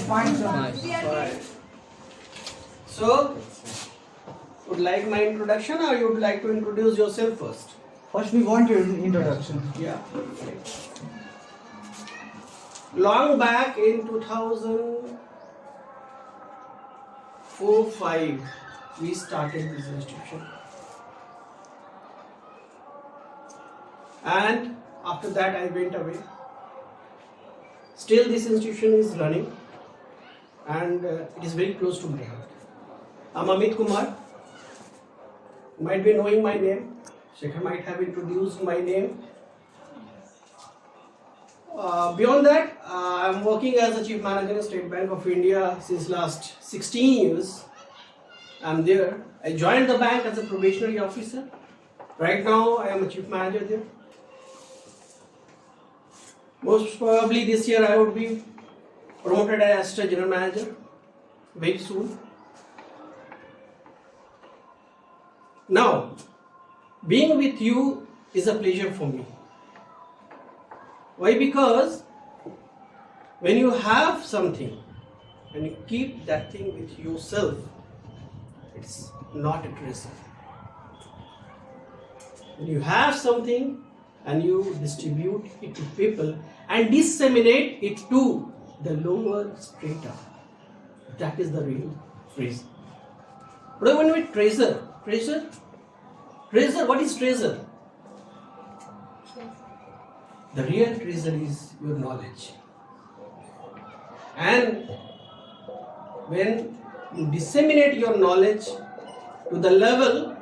Fine, sir. Nice. Fine. So, would like my introduction or you would like to introduce yourself first? First, we want your introduction. Yeah. Long back in 2004-5, we started this institution. And after that, I went away. Still, this institution is running and it is very close to my heart. I'm Amit Kumar. You might be knowing my name. Shekhar might have introduced my name. Beyond that, I'm working as a Chief Manager in State Bank of India since last 16 years. I'm there. I joined the bank as a probationary officer. Right now, I am a Chief Manager there. Most probably this year I would be promoted as Assistant General Manager very soon. Now, being with you is a pleasure for me. Why? Because when you have something and you keep that thing with yourself, it's not a treasure. When you have something and you distribute it to people and disseminate it to the lower strata, that is the real treasure. What do I mean with treasure? Treasure, what is treasure? The real treasure is your knowledge. And when you disseminate your knowledge to the level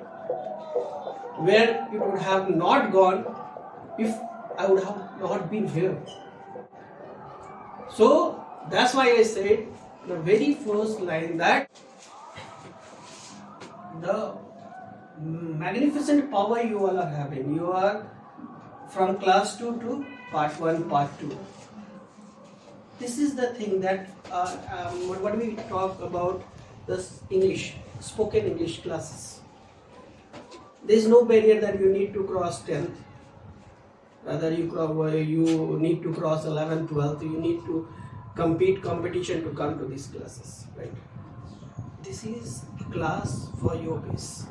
where it would have not gone if I would have not been here. So that's why I said in the very first line that the magnificent power you all are having. You are from class 2 to part 1, part 2. This is the thing that what we talk about this English, spoken English classes. There is no barrier that you need to cross 10th. Rather you need to cross 11th, 12th. You need to competition to come to these classes, right? This is a class for yogis.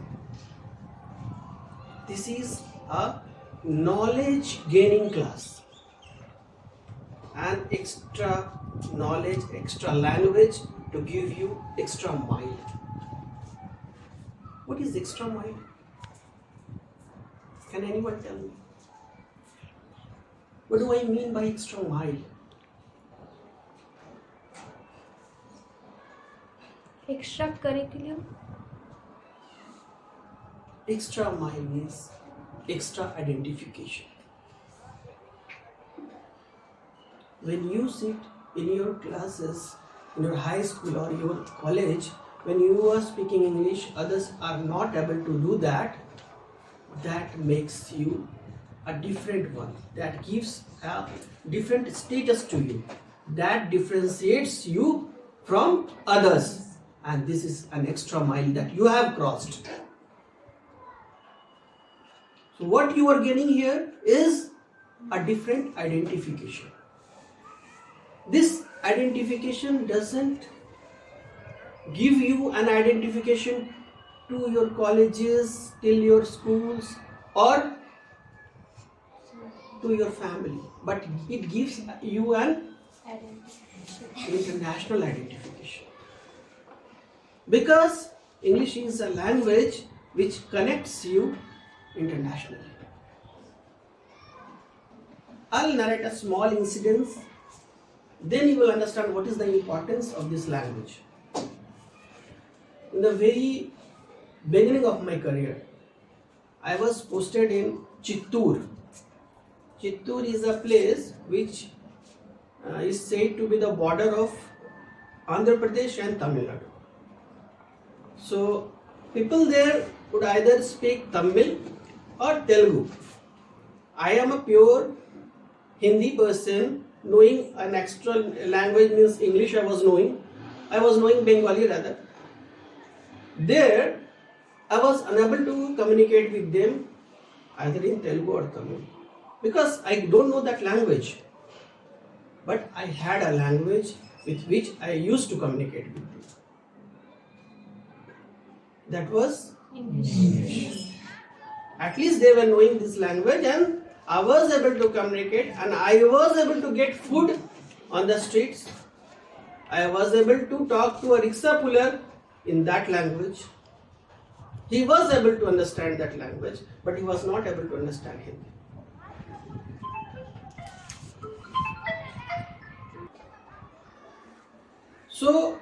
This is a knowledge gaining class. And extra knowledge, extra language to give you extra mile. What is extra mile? Can anyone tell me? What do I mean by extra mile? Extra curriculum. Extra mile means extra identification. When you sit in your classes, in your high school or your college, when you are speaking English, others are not able to do that, that makes you a different one. That gives a different status to you. That differentiates you from others. And this is an extra mile that you have crossed. So what you are getting here is a different identification. This identification doesn't give you an identification to your colleges, till your schools, or to your family, but it gives you an international identification. Because English is a language which connects you internationally. I'll narrate a small incident, then you will understand what is the importance of this language. In the very beginning of my career, I was posted in Chittoor. Chittoor is a place which is said to be the border of Andhra Pradesh and Tamil Nadu. So people there would either speak Tamil or Telugu. I am a pure Hindi person, knowing an extra language means English I was knowing Bengali rather. There I was unable to communicate with them either in Telugu or Tamil because I don't know that language. But I had a language with which I used to communicate with you. That was English. At least they were knowing this language and I was able to communicate and I was able to get food on the streets. I was able to talk to a rickshaw puller in that language. He was able to understand that language, but he was not able to understand Hindi. So,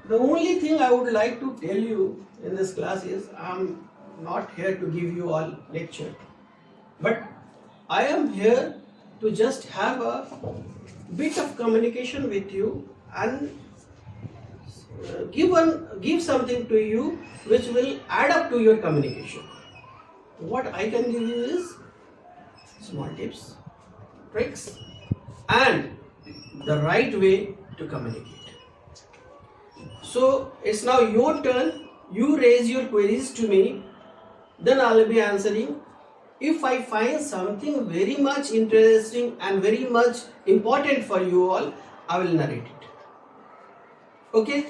the only thing I would like to tell you in this class is I am not here to give you all lecture, but I am here to just have a bit of communication with you and give something to you which will add up to your communication. What I can give you is small tips, tricks, and the right way to communicate. So it's now your turn. You raise your queries to me, then I'll be answering. If I find something very much interesting and very much important for you all, I will narrate it. Okay?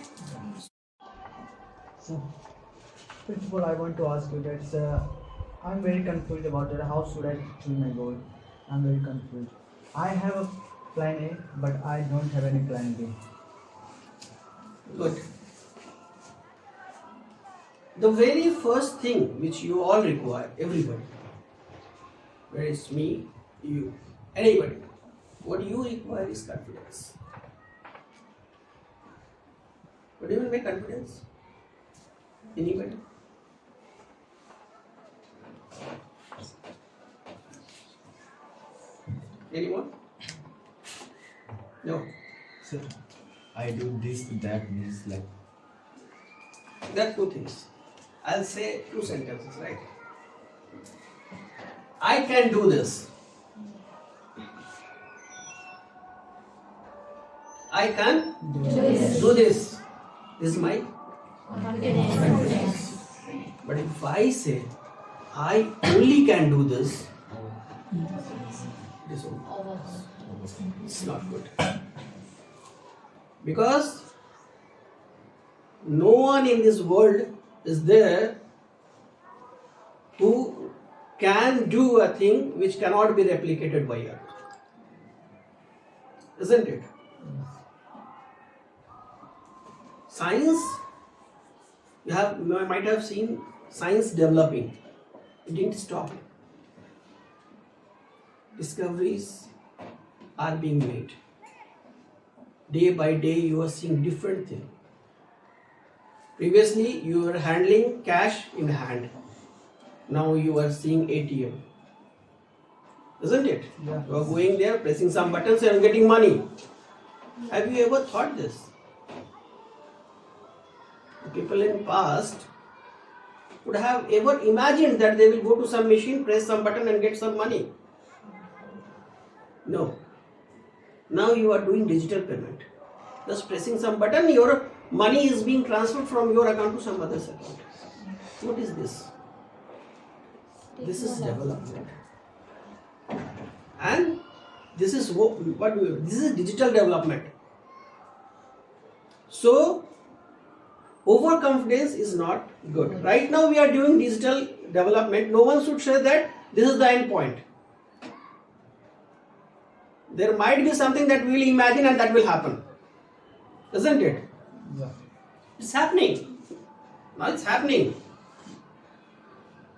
So, first of all, I want to ask you that I'm very confused about that. How should I achieve my goal? I'm very confused. I have a plan A, but I don't have any plan B. Good. The very first thing which you all require, everybody, whether it's me, you, anybody, what you require is confidence. What do you mean by confidence? Anybody? Anyone? No. Sir, I do this, that means like. There are two things. I'll say two sentences, right? I can do this. I can do this. This is my confidence. But if I say I only can do this, it's not good. Because no one in this world is there who can do a thing which cannot be replicated by others. Isn't it? Science, you might have seen science developing. It didn't stop. Discoveries are being made. Day by day you are seeing different things. Previously you were handling cash in hand. Now you are seeing ATM. Isn't it? Yeah. You are going there, pressing some buttons and getting money. Have you ever thought this? The people in past would have ever imagined that they will go to some machine, press some button and get some money. No. Now you are doing digital payment. Just pressing some button, your money is being transferred from your account to some other's account. What is this? This is development. And this is this is digital development. So overconfidence is not good. Right now we are doing digital development. No one should say that this is the end point. There might be something that we will imagine and that will happen. Isn't it? Yeah. It's happening. Now it's happening.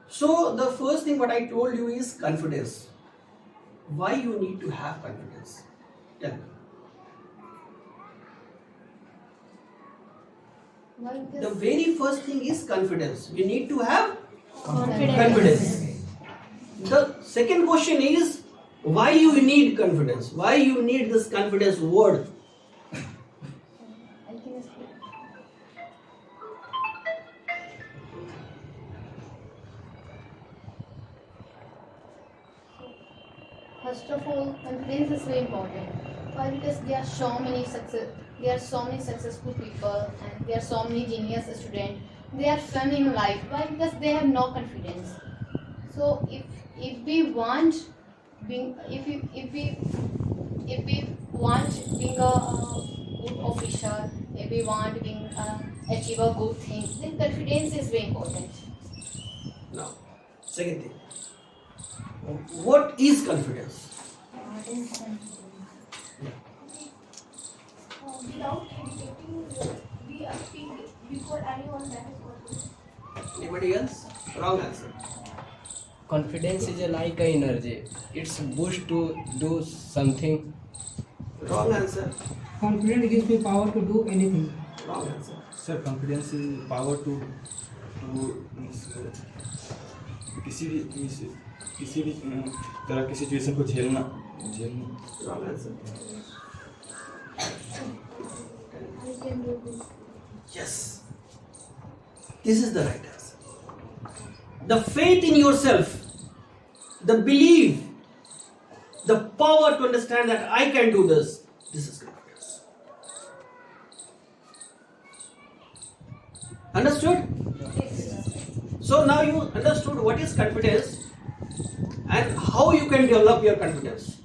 So the first thing what I told you is confidence. Why you need to have confidence? Tell me. The very first thing is confidence. We need to have confidence. The second question is why you need confidence? Why you need this confidence word? First of all, confidence is very important. Why? Because there are so many successful people and there are so many genius students. They are fun in life. Why? Because they have no confidence. So if we want being we want to achieve a good thing, then confidence is very important. Now, second thing. What is confidence? Without hesitating, we are speaking before anyone, that is what. Anybody else? Wrong answer. Confidence is like a energy. It's boost to do something. Wrong answer. Confidence gives me power to do anything. Wrong answer. Sir confidence is power to किसी भी तरह की situation को झेलना Wrong answer. Yes. This is the right answer. The faith in yourself, the belief, the power to understand that I can do this. This is confidence. Understood? So now you understood what is confidence and how you can develop your confidence.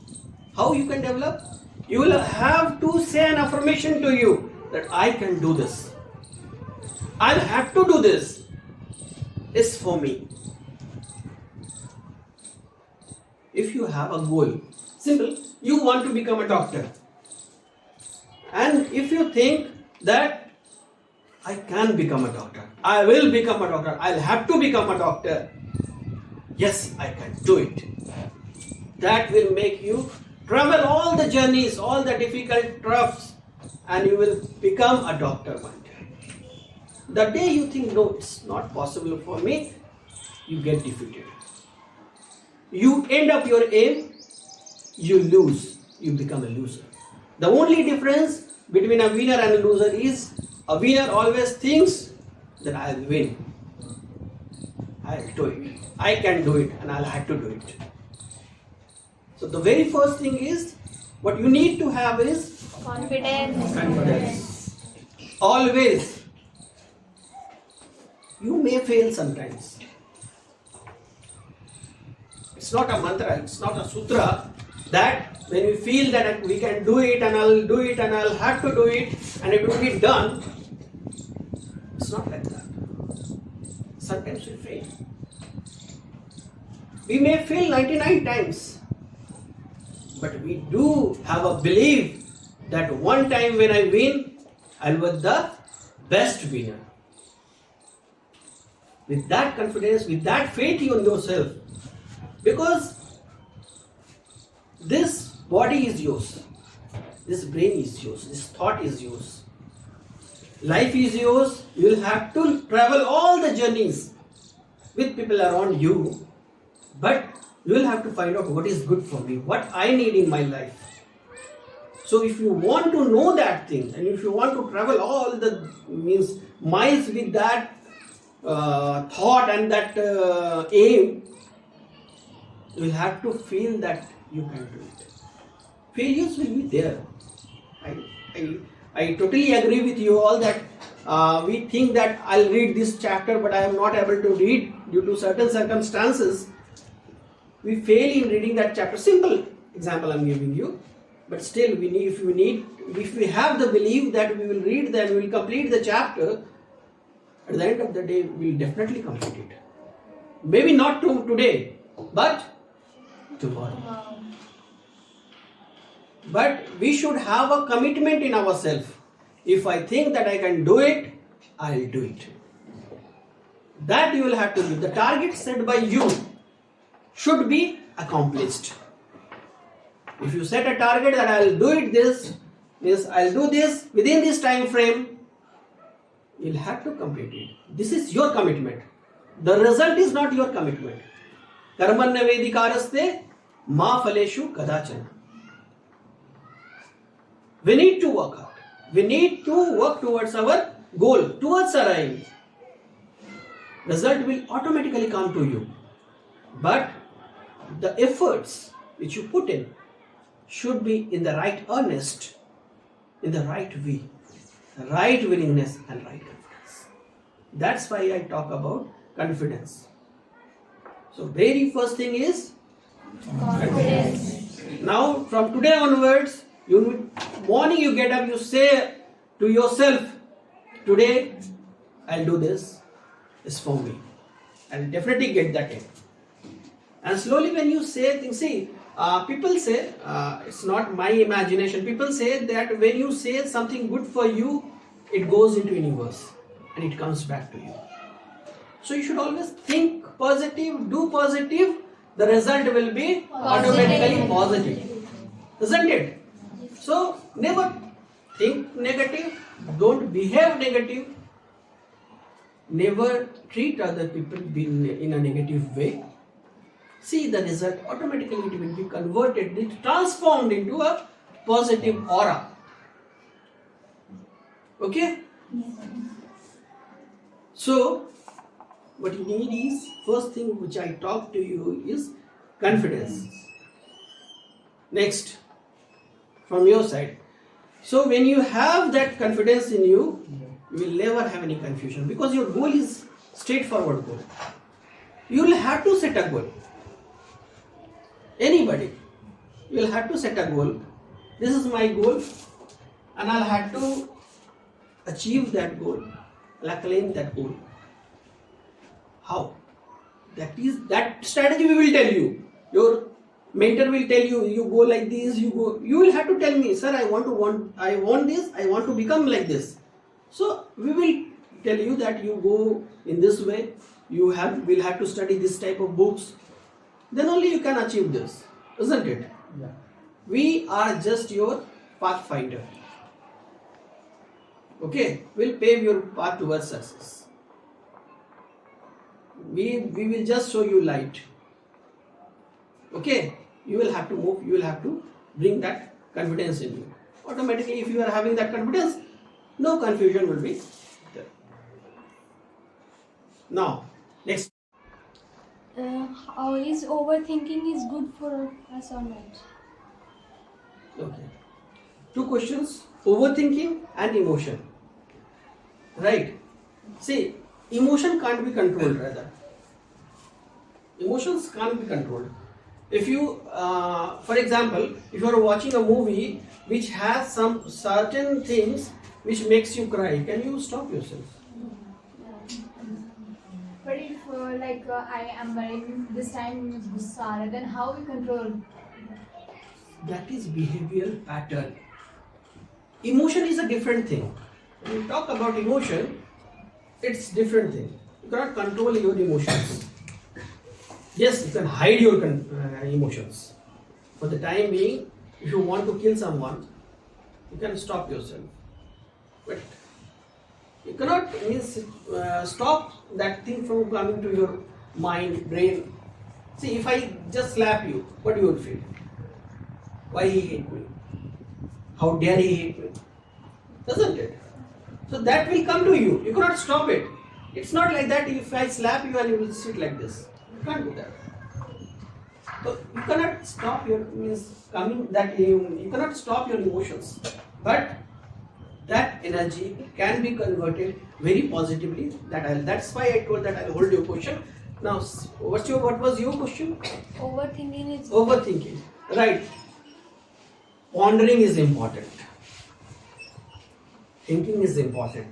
How you can develop? You will have to say an affirmation to you that I can do this. I'll have to do this. It's for me. If you have a goal, simple, you want to become a doctor. And if you think that I can become a doctor, I will become a doctor, I'll have to become a doctor, yes, I can do it. That will make you travel all the journeys, all the difficult troughs, and you will become a doctor one day. The day you think, no, it's not possible for me, you get defeated. You end up your aim, you lose, you become a loser. The only difference between a winner and a loser is a winner always thinks that I'll win. I'll do it. I can do it and I'll have to do it. So the very first thing is, what you need to have is Confidence. confidence. Always. You may fail sometimes. It's not a mantra, it's not a sutra that when we feel that we can do it and I'll do it and I'll have to do it and it will be done. It's not like that. Sometimes we fail. We may fail 99 times. But we do have a belief that one time when I win, I'll be the best winner. With that confidence, with that faith in yourself, because this body is yours, this brain is yours, this thought is yours, life is yours. You will have to travel all the journeys with people around you, but you will have to find out what is good for me, what I need in my life. So if you want to know that thing, and if you want to travel all the miles with that thought and that aim, you will have to feel that you can do it. Failures will be there. I totally agree with you all that we think that I'll read this chapter, but I am not able to read due to certain circumstances. We fail in reading that chapter. Simple example I'm giving you, but still if we have the belief that we will read, then we will complete the chapter. At the end of the day, we will definitely complete it. Maybe not today, but tomorrow. But we should have a commitment in ourselves. If I think that I can do it, I'll do it. That you will have to do. The target set by you should be accomplished. If you set a target that I'll do it I'll do this within this time frame, you'll have to complete it. This is your commitment. The result is not your commitment. Karmanya vedikaraste ma phaleshu kadachana. We need to work out. We need to work towards our goal, towards our aim. Result will automatically come to you. But the efforts which you put in should be in the right earnest, in the right way, right willingness and right confidence. That's why I talk about confidence. So very first thing is confidence. Now from today onwards, morning you get up, you say to yourself today I'll do this is for me. I'll definitely get that in. And slowly when you say things, see, people say, it's not my imagination, people say that when you say something good for you, it goes into universe and it comes back to you. So you should always think positive, do positive, the result will be automatically positive. Isn't it? So never think negative, don't behave negative, never treat other people in a negative way. See the result, automatically it will be converted, it transformed into a positive aura. Okay? So, what you need is, first thing which I talk to you is confidence. Next, from your side. So, when you have that confidence in you, you will never have any confusion because your goal is straightforward goal. You will have to set a goal. Anybody, you will have to set a goal. This is my goal, and I'll have to achieve that goal. I'll claim that goal. How? That strategy we will tell you. Your mentor will tell you, you go like this, you will have to tell me, sir, I want this, I want to become like this. So we will tell you that you go in this way, will have to study this type of books. Then only you can achieve this, isn't it? Yeah. We are just your pathfinder. Okay, we'll pave your path towards success. We will just show you light. Okay, you will have to move, you will have to bring that confidence in you. Automatically, if you are having that confidence, no confusion will be there. Now, next. How is overthinking is good for us or not? Okay. Two questions, overthinking and emotion. Right? See, emotion can't be controlled rather. Emotions can't be controlled. If you, for example, if you are watching a movie which has some certain things which makes you cry, can you stop yourself? But if I am wearing this time gussa, then how we control? That is behavioral pattern. Emotion is a different thing. When you talk about emotion, it's different thing. You cannot control your emotions. Yes, you can hide your emotions. For the time being, if you want to kill someone, you can stop yourself. But you cannot stop that thing from coming to your mind, brain. See, if I just slap you, what you would feel? Why he hate me? How dare he hate me? Doesn't it? So that will come to you. You cannot stop it. It's not like that if I slap you and you will sit like this. You can't do that. So you cannot stop your you cannot stop your emotions. But that energy can be converted very positively. That's why I told that I'll hold your question. Now, what was your question? Overthinking is Overthinking. Right. Pondering is important. Thinking is important.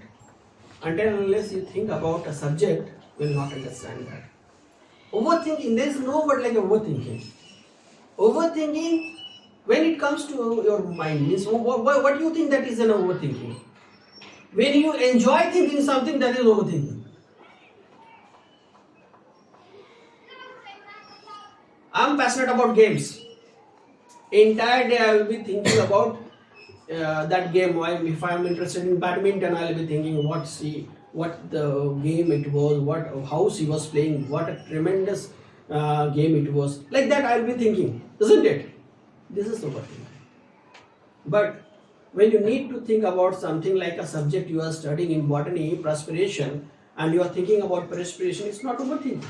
Until and unless you think about a subject, you will not understand that. Overthinking, there is no word like overthinking. Overthinking, when it comes to your mind, means what do you think that is an overthinking? When you enjoy thinking something, that is overthinking. I am passionate about games. Entire day I will be thinking about that game. If I am interested in badminton, I will be thinking what the game it was, how she was playing, what a tremendous game it was. Like that I will be thinking, isn't it? This is overthinking. But when you need to think about something like a subject you are studying in botany, perspiration, and you are thinking about perspiration, it's not overthinking.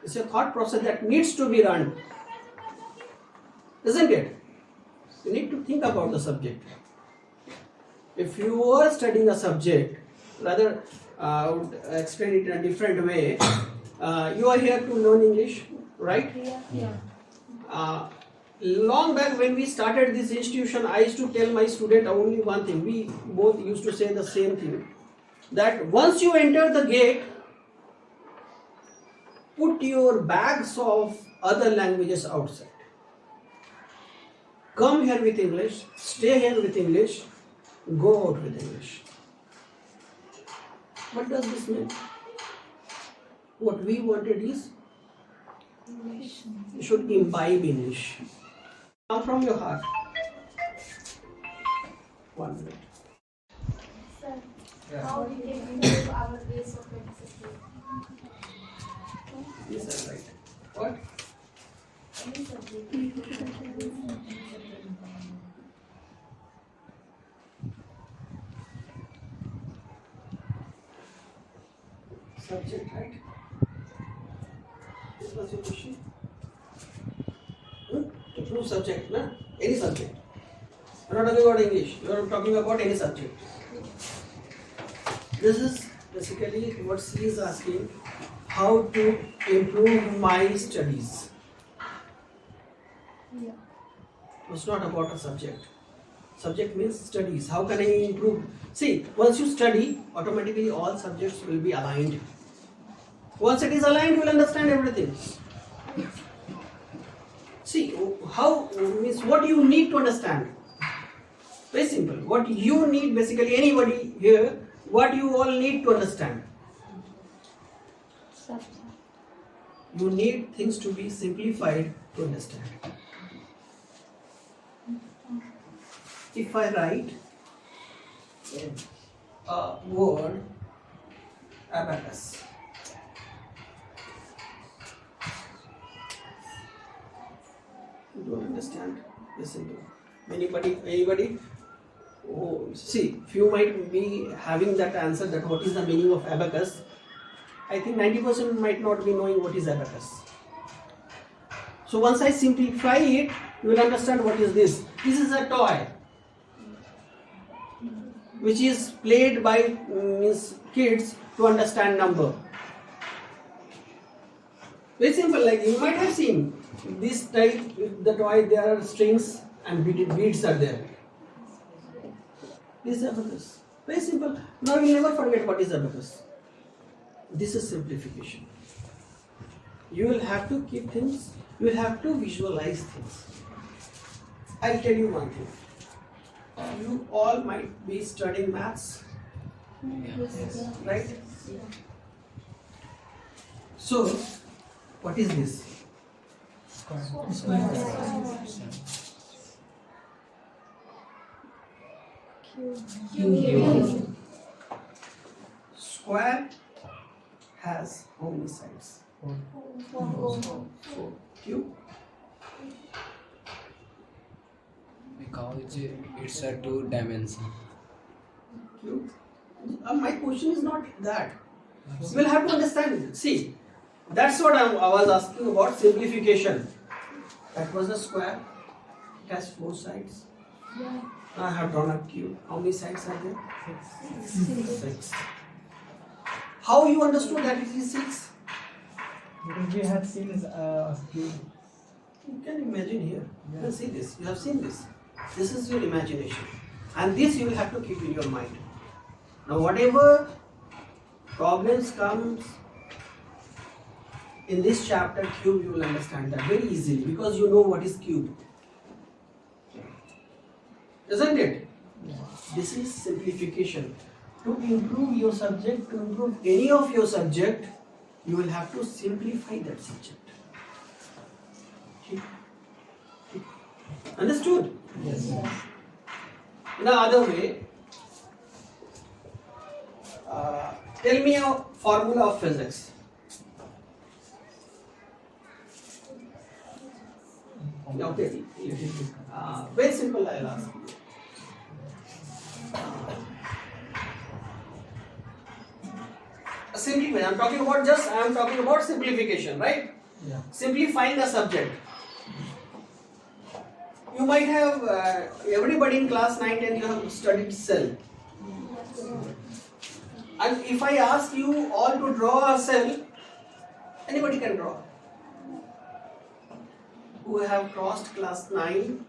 It's a thought process that needs to be run. Isn't it? You need to think about the subject. If you are studying a subject, rather I would explain it in a different way. You are here to learn English, right? yeah. Long back when we started this institution, I used to tell my student only one thing. We both used to say the same thing. That once you enter the gate, put your bags of other languages outside. Come here with English, stay here with English, go out with English. What does this mean? What we wanted is you should imbibe English. Come from your heart. 1 minute. Sir, how we can improve our ways of exercise? Yes, I'm right. What? Any subject. Subject, right? This was your question? Improve subject, na? Any subject. You're not talking about English, you're talking about any subject. This is basically what she is asking, how to improve my studies. Yeah. It's not about a subject. Subject means studies. How can I improve? See, once you study, automatically all subjects will be aligned. Once it is aligned, you will understand everything. See, how means what you need to understand. Very simple. What you need, basically anybody here, what you all need to understand. You need things to be simplified to understand. If I write a word abacus, you don't understand. Listen to anybody. Oh, see, few might be having that answer that what is the meaning of abacus. I think 90% might not be knowing what is abacus. So once I simplify it, you will understand what is this. This is a toy which is played by kids to understand number. Very simple, like you might have seen this type, the toy, there are strings and beads are there. This is abacus. Very simple. Now you will never forget what is abacus. This is simplification. You will have to keep things, you will have to visualize things. I'll tell you one thing. You all might be studying maths, right? So, what is this? Square has how many sides? 4. Cube? Because it's a 2-dimension. Cube? My question is not that. You will have to understand. See, that's what I was asking about simplification. That was a square. It has 4 sides. I have drawn a cube. How many sides are there? 6. How you understood that it is 6? Because we have seen this cube. You can imagine here. You can see this. You have seen this. This is your imagination. And this you will have to keep in your mind. Now whatever problems comes in this chapter cube, you will understand that very easily because you know what is cube. Isn't it? This is simplification. To improve your subject, to improve any of your subject, you will have to simplify that subject. Understood? Yes. In another way, tell me a formula of physics. Okay. Very simple, I'll ask you. Simplify. I am talking about simplification, right? Yeah. Simplifying the subject. You might have, everybody in class 9 10 you have studied cell. And if I ask you all to draw a cell, anybody can draw. who have crossed class 9,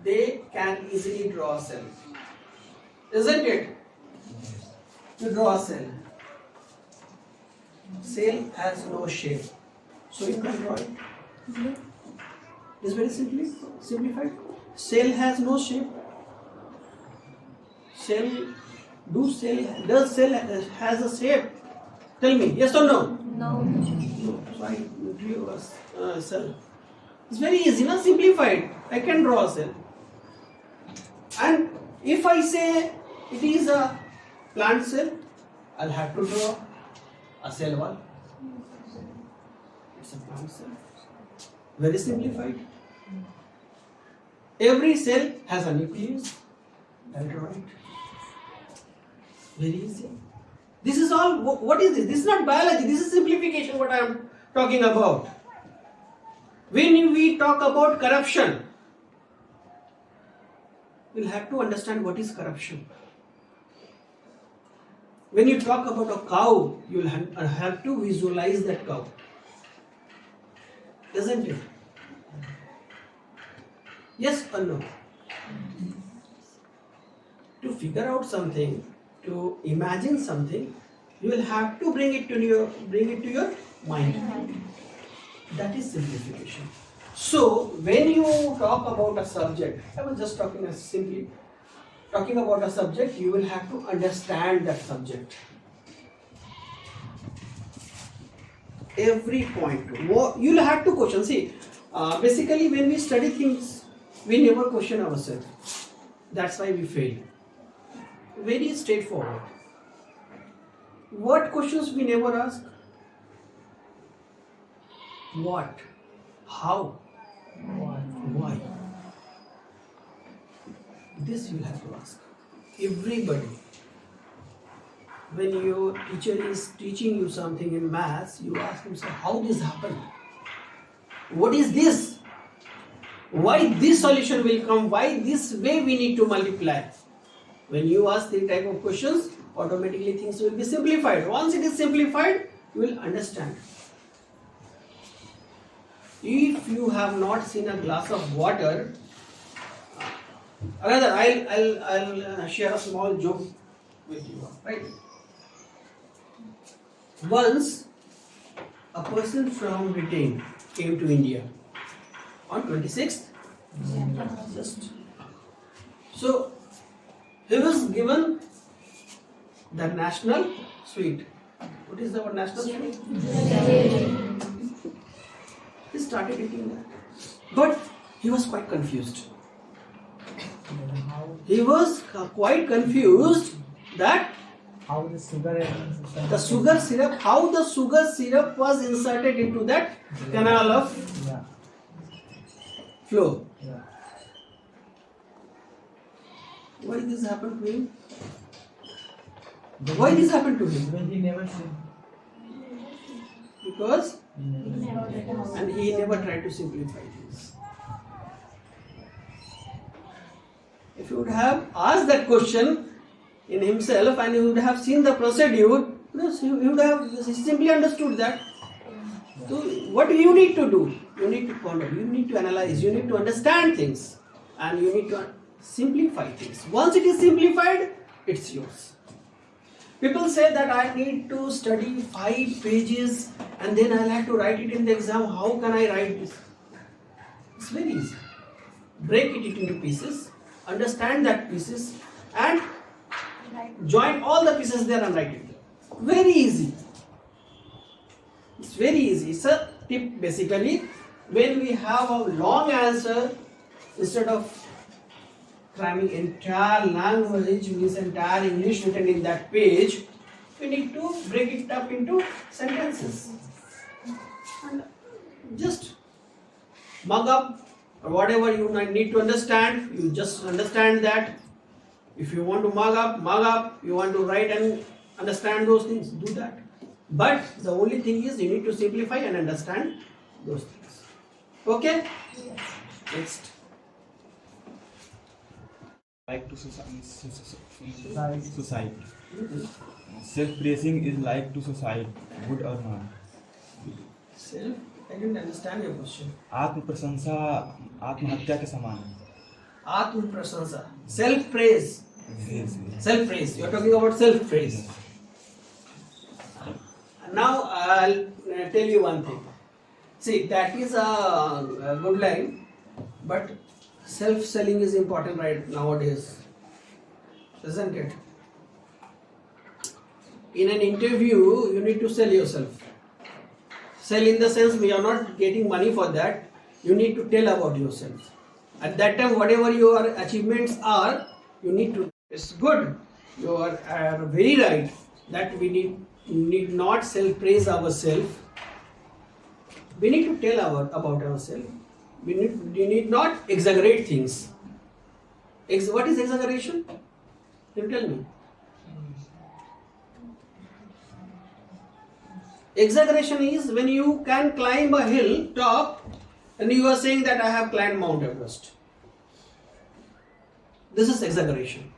they can easily draw a cell. Isn't it? You draw a cell. Cell has no shape. So you can draw it. It's very simplified. Cell has no shape. Does cell has a shape? Tell me, yes or no? No. No. So I drew a cell. It's very easy, na? Simplified. I can draw a cell. And if I say it is a plant cell, I'll have to draw a cell wall. It's a plant cell. Very simplified. Every cell has a nucleus. I'll draw it. Very easy. This is all. What is this? This is not biology. This is simplification. What I am talking about. When we talk about corruption, we'll have to understand what is corruption. When you talk about a cow, you'll have to visualize that cow. Isn't it? Yes or no? To figure out something, to imagine something, you will have to bring it to your mind. That is simplification. So when you talk about a subject, I was just talking about a subject, you will have to understand that subject. Every point. You'll have to question. See, basically when we study things, we never question ourselves. That's why we fail. Very straightforward. What questions we never ask? What? How? Why? This you have to ask. Everybody. When your teacher is teaching you something in maths, you ask him, how this happened? What is this? Why this solution will come? Why this way we need to multiply? When you ask these type of questions, automatically things will be simplified. Once it is simplified, you will understand. If you have not seen a glass of water, rather I'll share a small joke with you. Right? Once a person from Britain came to India on 26th. So he was given the national sweet. What is the word national sweet? He started eating that. But he was quite confused. He was quite confused that how the sugar syrup was inserted into that canal of flow. Yeah. Why this happened to him? Why this happened to him? When he never seen. Because He never seen. and he never tried to simplify things. If he would have asked that question in himself and he would have seen the procedure, he would have simply understood that. So what do you need to do? You need to ponder, you need to analyze, you need to understand things, and you need to simplify things. Once it is simplified, it's yours. People say that I need to study 5 pages and then I'll have to write it in the exam. How can I write this? It's very easy. Break it into pieces, understand that pieces, and join all the pieces there and write it there. Very easy. It's very easy. It's a tip basically. When we have a long answer, instead of cramming entire language, means entire English written in that page, we need to break it up into sentences. And just mug up or whatever you need to understand, you just understand that. If you want to mug up, you want to write and understand those things, do that. But the only thing is you need to simplify and understand those things. Okay? Next. Like to society. Self-praising is like to society, good or not? Self I didn't understand your question. आत्म प्रशंसा आत्महत्या के समान है। Atma prasansa, self praise. Yes, yes. Self praise. You are talking about self praise. Now I'll tell you one thing. See, that is a good line, but self selling is important right nowadays, isn't it? In an interview, you need to sell yourself. Sell in the sense we are not getting money for that. You need to tell about yourself. At that time, whatever your achievements are, you need to. It's good. You are very right that we need not self-praise ourselves. We need to tell about ourselves. We need not exaggerate things. What is exaggeration? Can you tell me? Exaggeration is when you can climb a hill top and you are saying that I have climbed Mount Everest. This is exaggeration.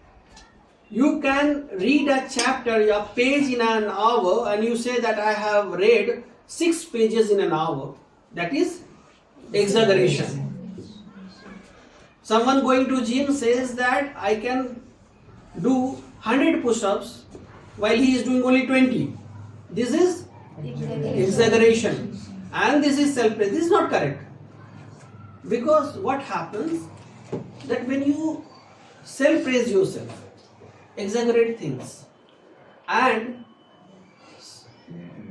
You can read a chapter, a page in an hour, and you say that I have read 6 pages in an hour. That is exaggeration. Someone going to gym says that I can do 100 push-ups while he is doing only 20. This is exaggeration. And this is self-praise. This is not correct. Because what happens that when you self-praise yourself, exaggerate things, and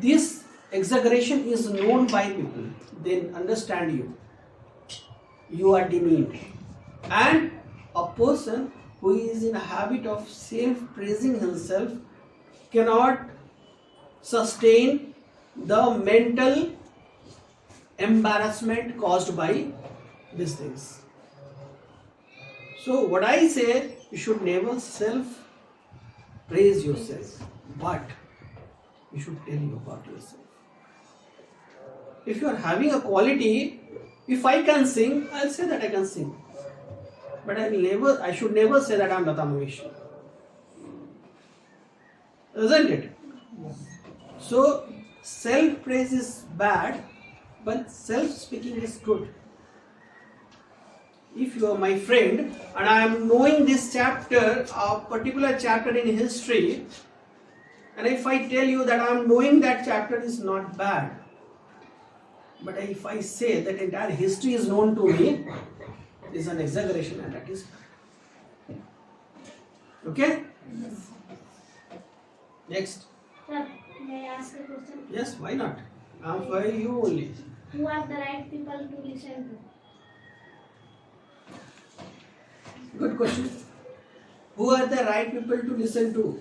this exaggeration is known by people, they understand you. You are demeaned. And a person who is in a habit of self-praising himself cannot sustain the mental embarrassment caused by these things. So what I say, you should never self-praise yourself, but you should tell you about yourself. If you are having a quality, if I can sing, I'll say that I can sing. But I should never say that I'm Lata Mangeshkar. Isn't it? So self-praise is bad, but self-speaking is good. If you are my friend and I am knowing this chapter, a particular chapter in history, and if I tell you that I am knowing that chapter is not bad, but if I say that entire history is known to me, it is an exaggeration and that is bad. Okay? Next. Sir, may I ask a question? Yes, why not? I am for you only. Who are the right people to listen to? Good question. Who are the right people to listen to?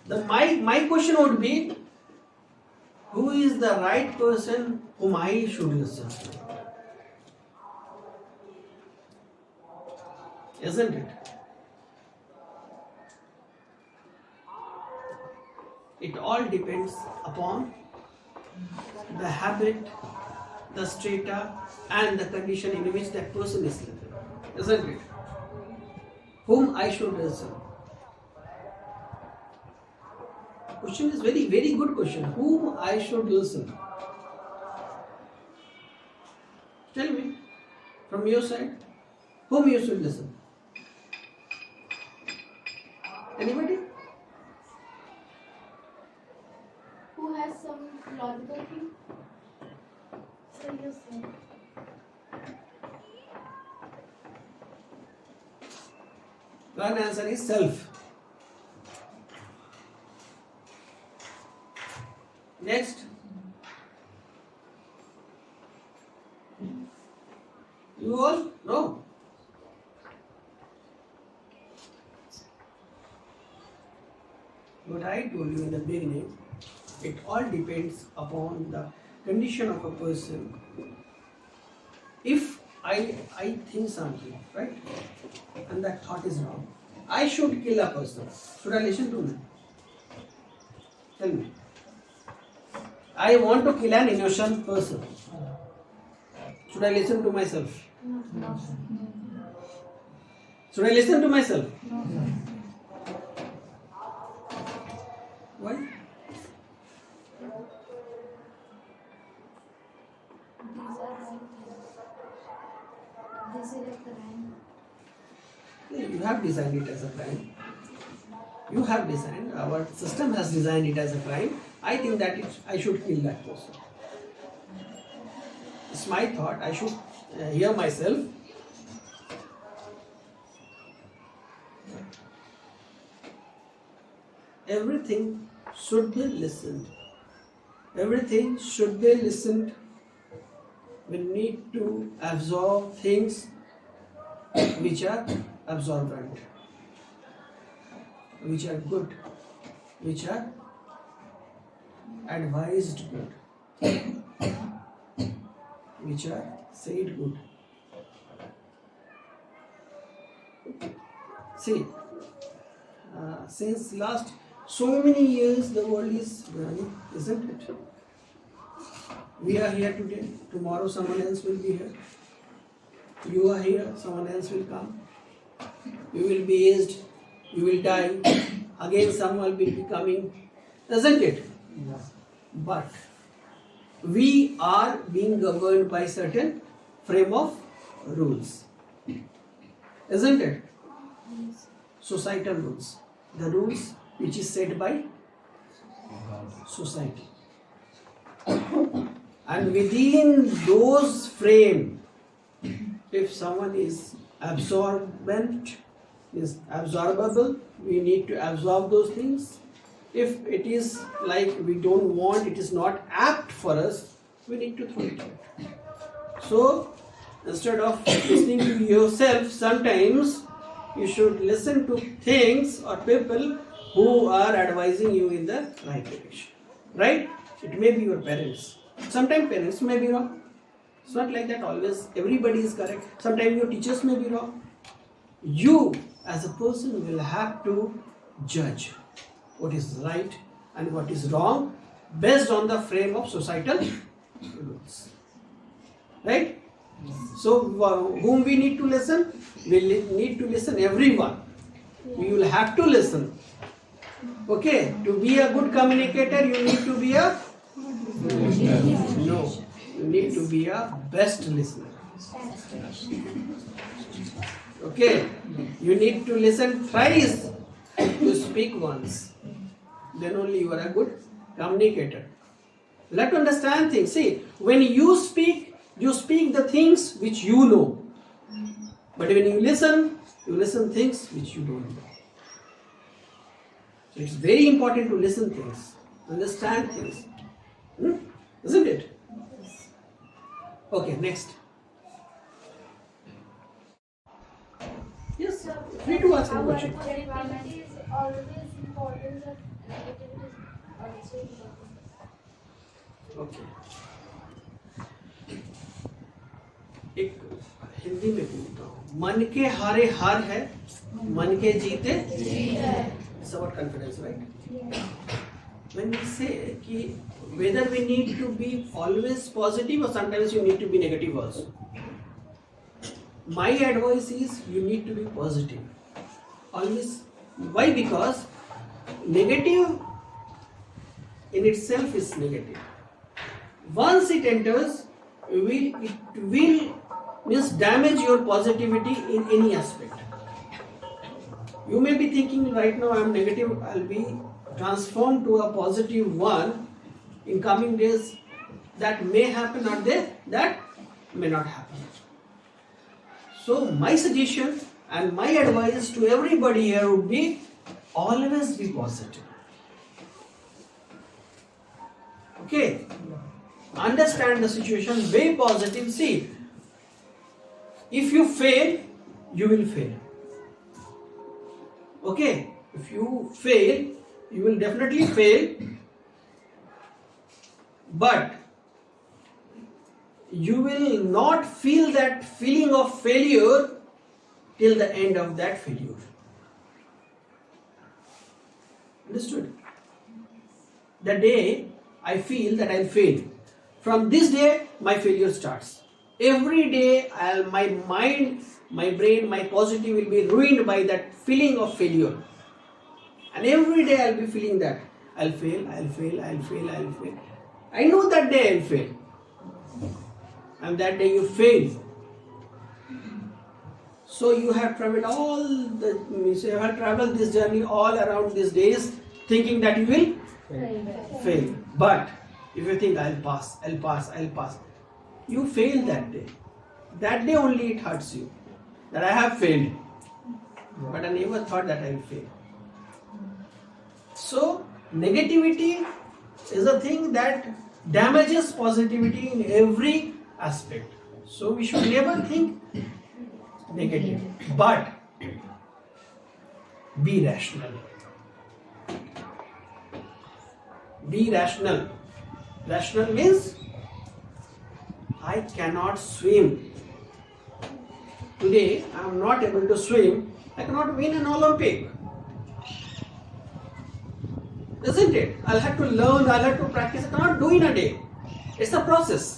My question would be, who is the right person whom I should listen to? Isn't it? It all depends upon the habit, the strata, and the condition in which that person is living. Isn't it? Whom I should listen? Question is very, very good question. Whom I should listen? Tell me, from your side, whom you should listen? Anybody? Who has some logical thing? So you say. One answer is self. Next. You all? No. What I told you in the beginning, it all depends upon the condition of a person. If I think something, right, and that thought is wrong, I should kill a person. Should I listen to me? Tell me. I want to kill an innocent person. Should I listen to myself? No. Should I listen to myself? Why? You have designed it as a crime. You have designed, our system has designed it as a crime. I think that I should kill that person. It's my thought. I should hear myself. Everything should be listened. Everything should be listened. We need to absorb things which are absorbent, which are good, which are advised good, which are said good. See, since last so many years the world is running, isn't it? We are here today, tomorrow someone else will be here. You are here, someone else will come. You will be aged, you will die, again someone will be coming, isn't it? But we are being governed by certain frame of rules, isn't it? Societal rules, the rules which is set by society. And within those frame, if someone is absorbent, is absorbable, we need to absorb those things. If it is like we don't want, it is not apt for us, we need to throw it out. So instead of listening to yourself, sometimes you should listen to things or people who are advising you in the right direction. Right? It may be your parents. Sometimes parents may be wrong. It's not like that always everybody is correct. Sometimes your teachers may be wrong. You as a person will have to judge what is right and what is wrong based on the frame of societal rules. Right? So whom we need to listen? We need to listen everyone. We will have to listen. Okay, to be a good communicator you need to be a no. You need to be a best listener. Okay, you need to listen thrice, you speak once. Then only you are a good communicator. You have to understand things. See, when you speak the things which you know. But when you listen things which you don't know. So it's very important to listen things, understand things. Isn't it? Okay, next. Yes, free to ask a question. Negativity is always important, but negativity is also important. Okay. एक हिंदी में बोलता हूँ, मन के हारे हार है, मन के जीते जीत है. It's about confidence, right? When we say कि whether we need to be always positive or sometimes you need to be negative also. My advice is you need to be positive. Always. Why? Because negative in itself is negative. Once it enters, it will means damage your positivity in any aspect. You may be thinking right now I am negative, I will be transformed to a positive one in coming days. That may happen or that may not happen. So my suggestion and my advice to everybody here would be always be positive. Okay? Understand the situation, very positive. See, if you fail, you will fail. Okay? If you fail, you will definitely fail. But you will not feel that feeling of failure till the end of that failure. Understood? The day I feel that I'll fail, from this day my failure starts. Every day my mind, my brain, my positive will be ruined by that feeling of failure. And every day I'll be feeling that I'll fail, I'll fail, I'll fail, I'll fail. I know that day I'll fail. And that day you fail. So you have traveled you have traveled this journey all around these days, thinking that you will fail. But if you think I'll pass, you fail that day. That day only it hurts you. That I have failed. But I never thought that I will fail. So negativity is a thing that damages positivity in every aspect. So we should never think negative, but be rational. Be rational. Rational means I cannot swim. Today I am not able to swim. I cannot win an Olympic. Isn't it? I'll have to learn, I'll have to practice. I cannot do in a day. It's a process.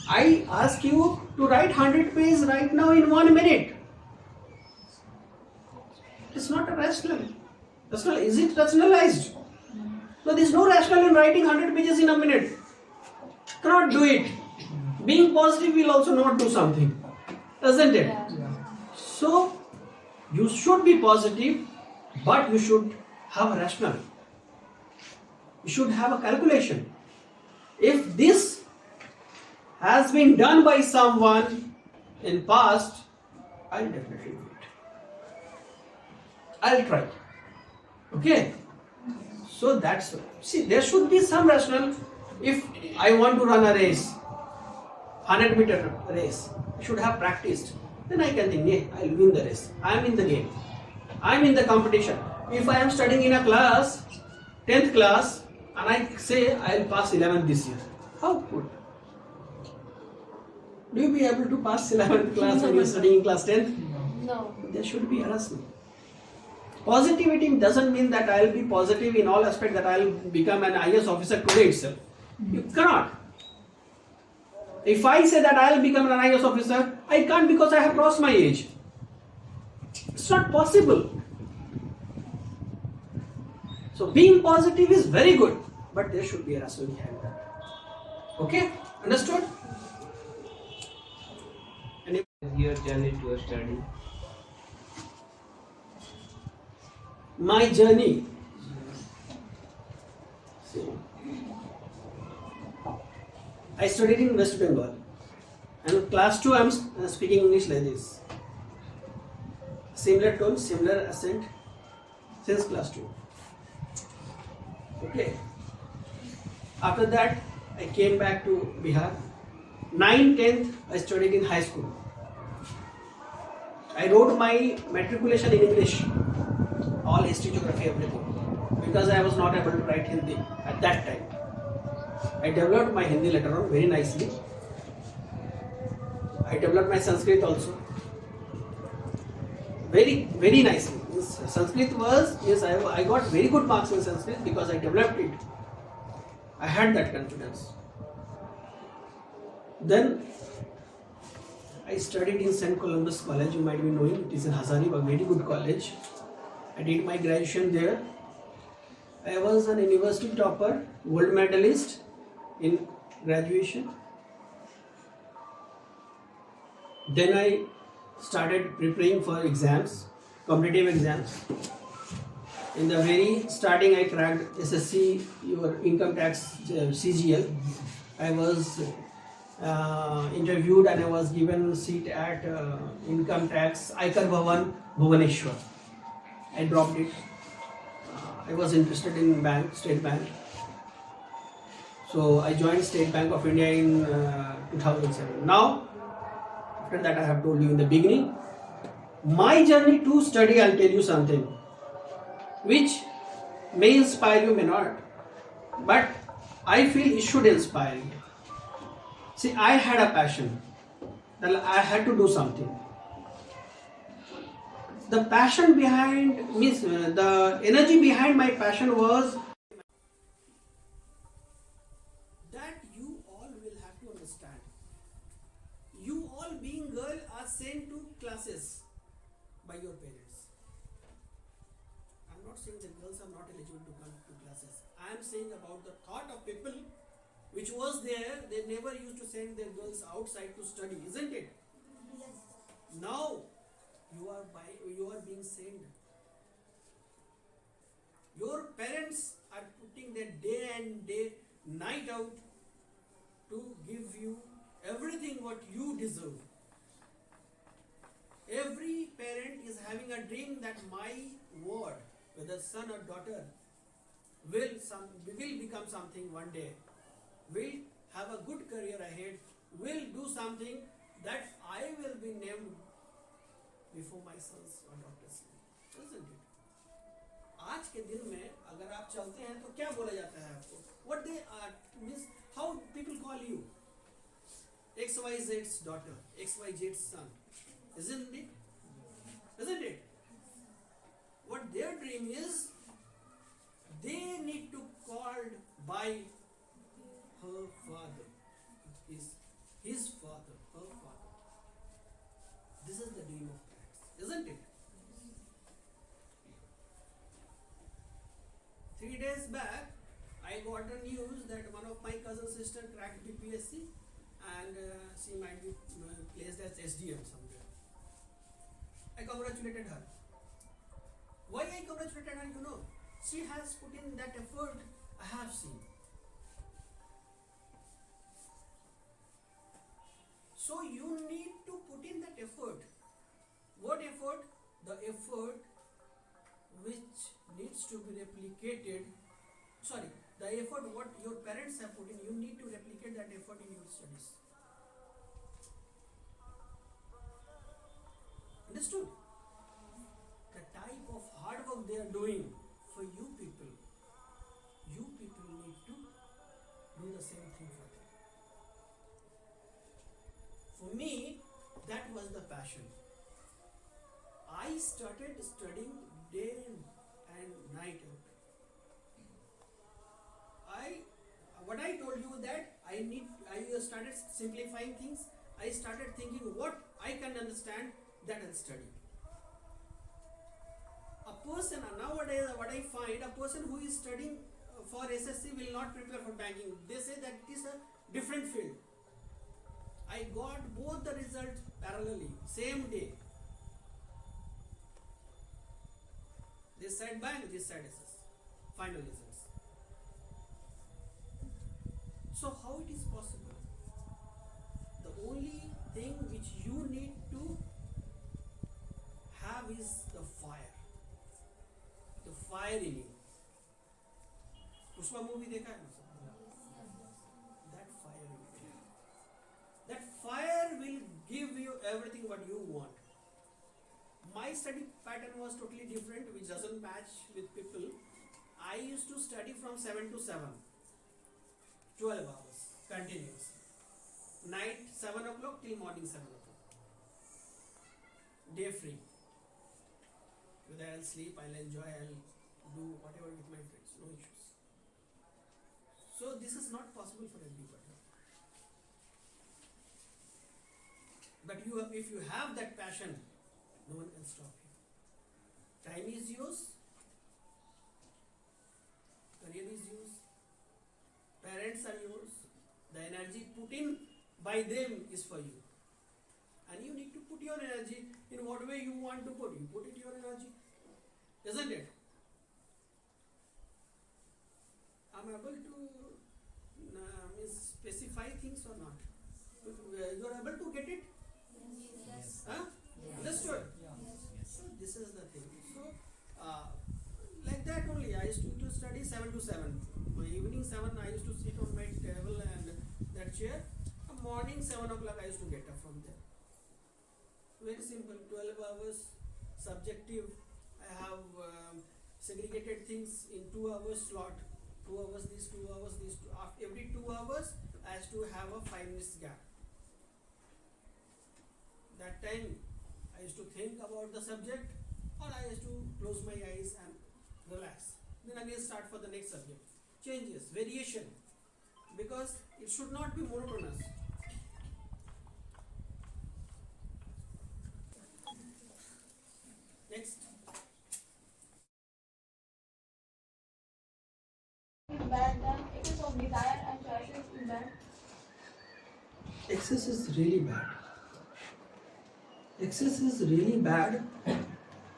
I ask you to write 100 pages right now in 1 minute. It's not a rational. Is it rationalized? No, there is no rational in writing 100 pages in a minute. Cannot do it. Being positive will also not do something. Isn't it? So, you should be positive, but you should have a rational. You should have a calculation. If this has been done by someone in past, I'll definitely do it. I'll try. Okay? So that's, see, there should be some rational. If I want to run a race, 100-meter race, I should have practiced. Then I can think, yeah, I'll win the race. I am in the game. I am in the competition. If I am studying in a class, 10th class, and I say I'll pass 11th this year, how good? Do you be able to pass 11th class when you're studying in class 10th? No. There should be harassment. Positivity doesn't mean that I'll be positive in all aspects, that I'll become an IAS officer today itself. You cannot. If I say that I'll become an IAS officer, I can't, because I have crossed my age. It's not possible. So being positive is very good, but there should be a rationale behind that. Okay? Understood? Your journey to study. My journey. See, I studied in West Bengal, and class 2 I am speaking English like this. Similar tone, similar accent since class 2. Okay. After that, I came back to Bihar. 9th, 10th, I studied in high school. I wrote my matriculation in English, all history, geography, everything, because I was not able to write Hindi at that time. I developed my Hindi later on very nicely. I developed my Sanskrit also very, very nicely. Sanskrit was, yes, I got very good marks in Sanskrit because I developed it. I had that confidence. Then I studied in St. Columbus College, you might be knowing, it is in Hazaribagh, very good college. I did my graduation there. I was an university topper, gold medalist in graduation. Then I started preparing for exams, competitive exams. In the very starting, I cracked SSC, your income tax CGL. I was interviewed and I was given a seat at income tax Aikar Bhavan, Bhubaneswar. I dropped it. I was interested in State Bank. So I joined State Bank of India in 2007. Now, after that I have told you in the beginning, my journey to study, I'll tell you something, which may inspire you, may not. But I feel it should inspire you. See, I had a passion. That I had to do something. The passion behind, means the energy behind my passion was that you all will have to understand. You all being girl are sent to classes by your parents. I am not saying that girls are not eligible to come to classes. I am saying about the thought of people which was there. They never used to send their girls outside to study, isn't it? Now you are being sent. Your parents are putting their day and night out to give you everything what you deserve. Every parent is having a dream that my ward, whether son or daughter, will become something one day, will have a good career ahead, will do something that I will be named before my sons or daughters. Isn't it? आज के दिन में अगर आप चलते हैं तो क्या बोला जाता है आपको? What they are means how people call you? XYZ's daughter, XYZ's son. Isn't it? Isn't it? What their dream is, they need to called by her father, his father, her father. This is the dream of parents, isn't it? 3 days back, I got the news that one of my cousin sister cracked BPSC and she might be placed as SDM somewhere. I congratulated her. Why I congratulated her, you know? She has put in that effort I have seen. So you need to put in that effort. What effort? The effort which needs to be replicated. Sorry, the effort what your parents have put in, you need to replicate that effort in your studies. Understood? The type of hard work they are doing for you people need to do the same thing for them. For me, that was the passion. I started studying day and night. What I told you that I started simplifying things. I started thinking what I can understand, that I'll study. A person nowadays, what I find, a person who is studying for SSC will not prepare for banking. They say that it is a different field. I got both the results parallelly, same day. This side bank, this side SS. Final results. So how it is possible? The only thing which you need to have is the fire. The fire in you. Pushpa movie देखा है ना सब? That fire in you. That fire will give you everything what you want. My study pattern was totally different, which doesn't match with people. I used to study from 7 to 7, 12 hours continuous. Night 7 o'clock till morning 7 o'clock. Day free. Whether I'll sleep, I'll enjoy, I'll do whatever with my friends, no issues. So this is not possible for everybody. But if you have that passion, no one can stop you. Time is yours, career is yours, parents are yours, the energy put in by them is for you. And you need to put your energy in what way you want to put. You put it your energy, isn't it? I'm able to specify things or not? You are able to get it? Yes. Huh? Yes. Understood? Yes. So this is the thing. So like that only I used to study 7 to 7. My evening 7 I used to sit on my table and that chair. Morning 7 o'clock I used to get up from there. Very simple, 12 hours subjective. I have segregated things in 2 hours slot. 2 hours this, 2 hours this. After every 2 hours I used to have a 5 minutes gap. That time I used to think about the subject, or I used to close my eyes and relax. Then again start for the next subject. Changes, variation, because it should not be monotonous. Next. Bad, then excess of desire and choices is bad. Excess is really bad. Excess is really bad.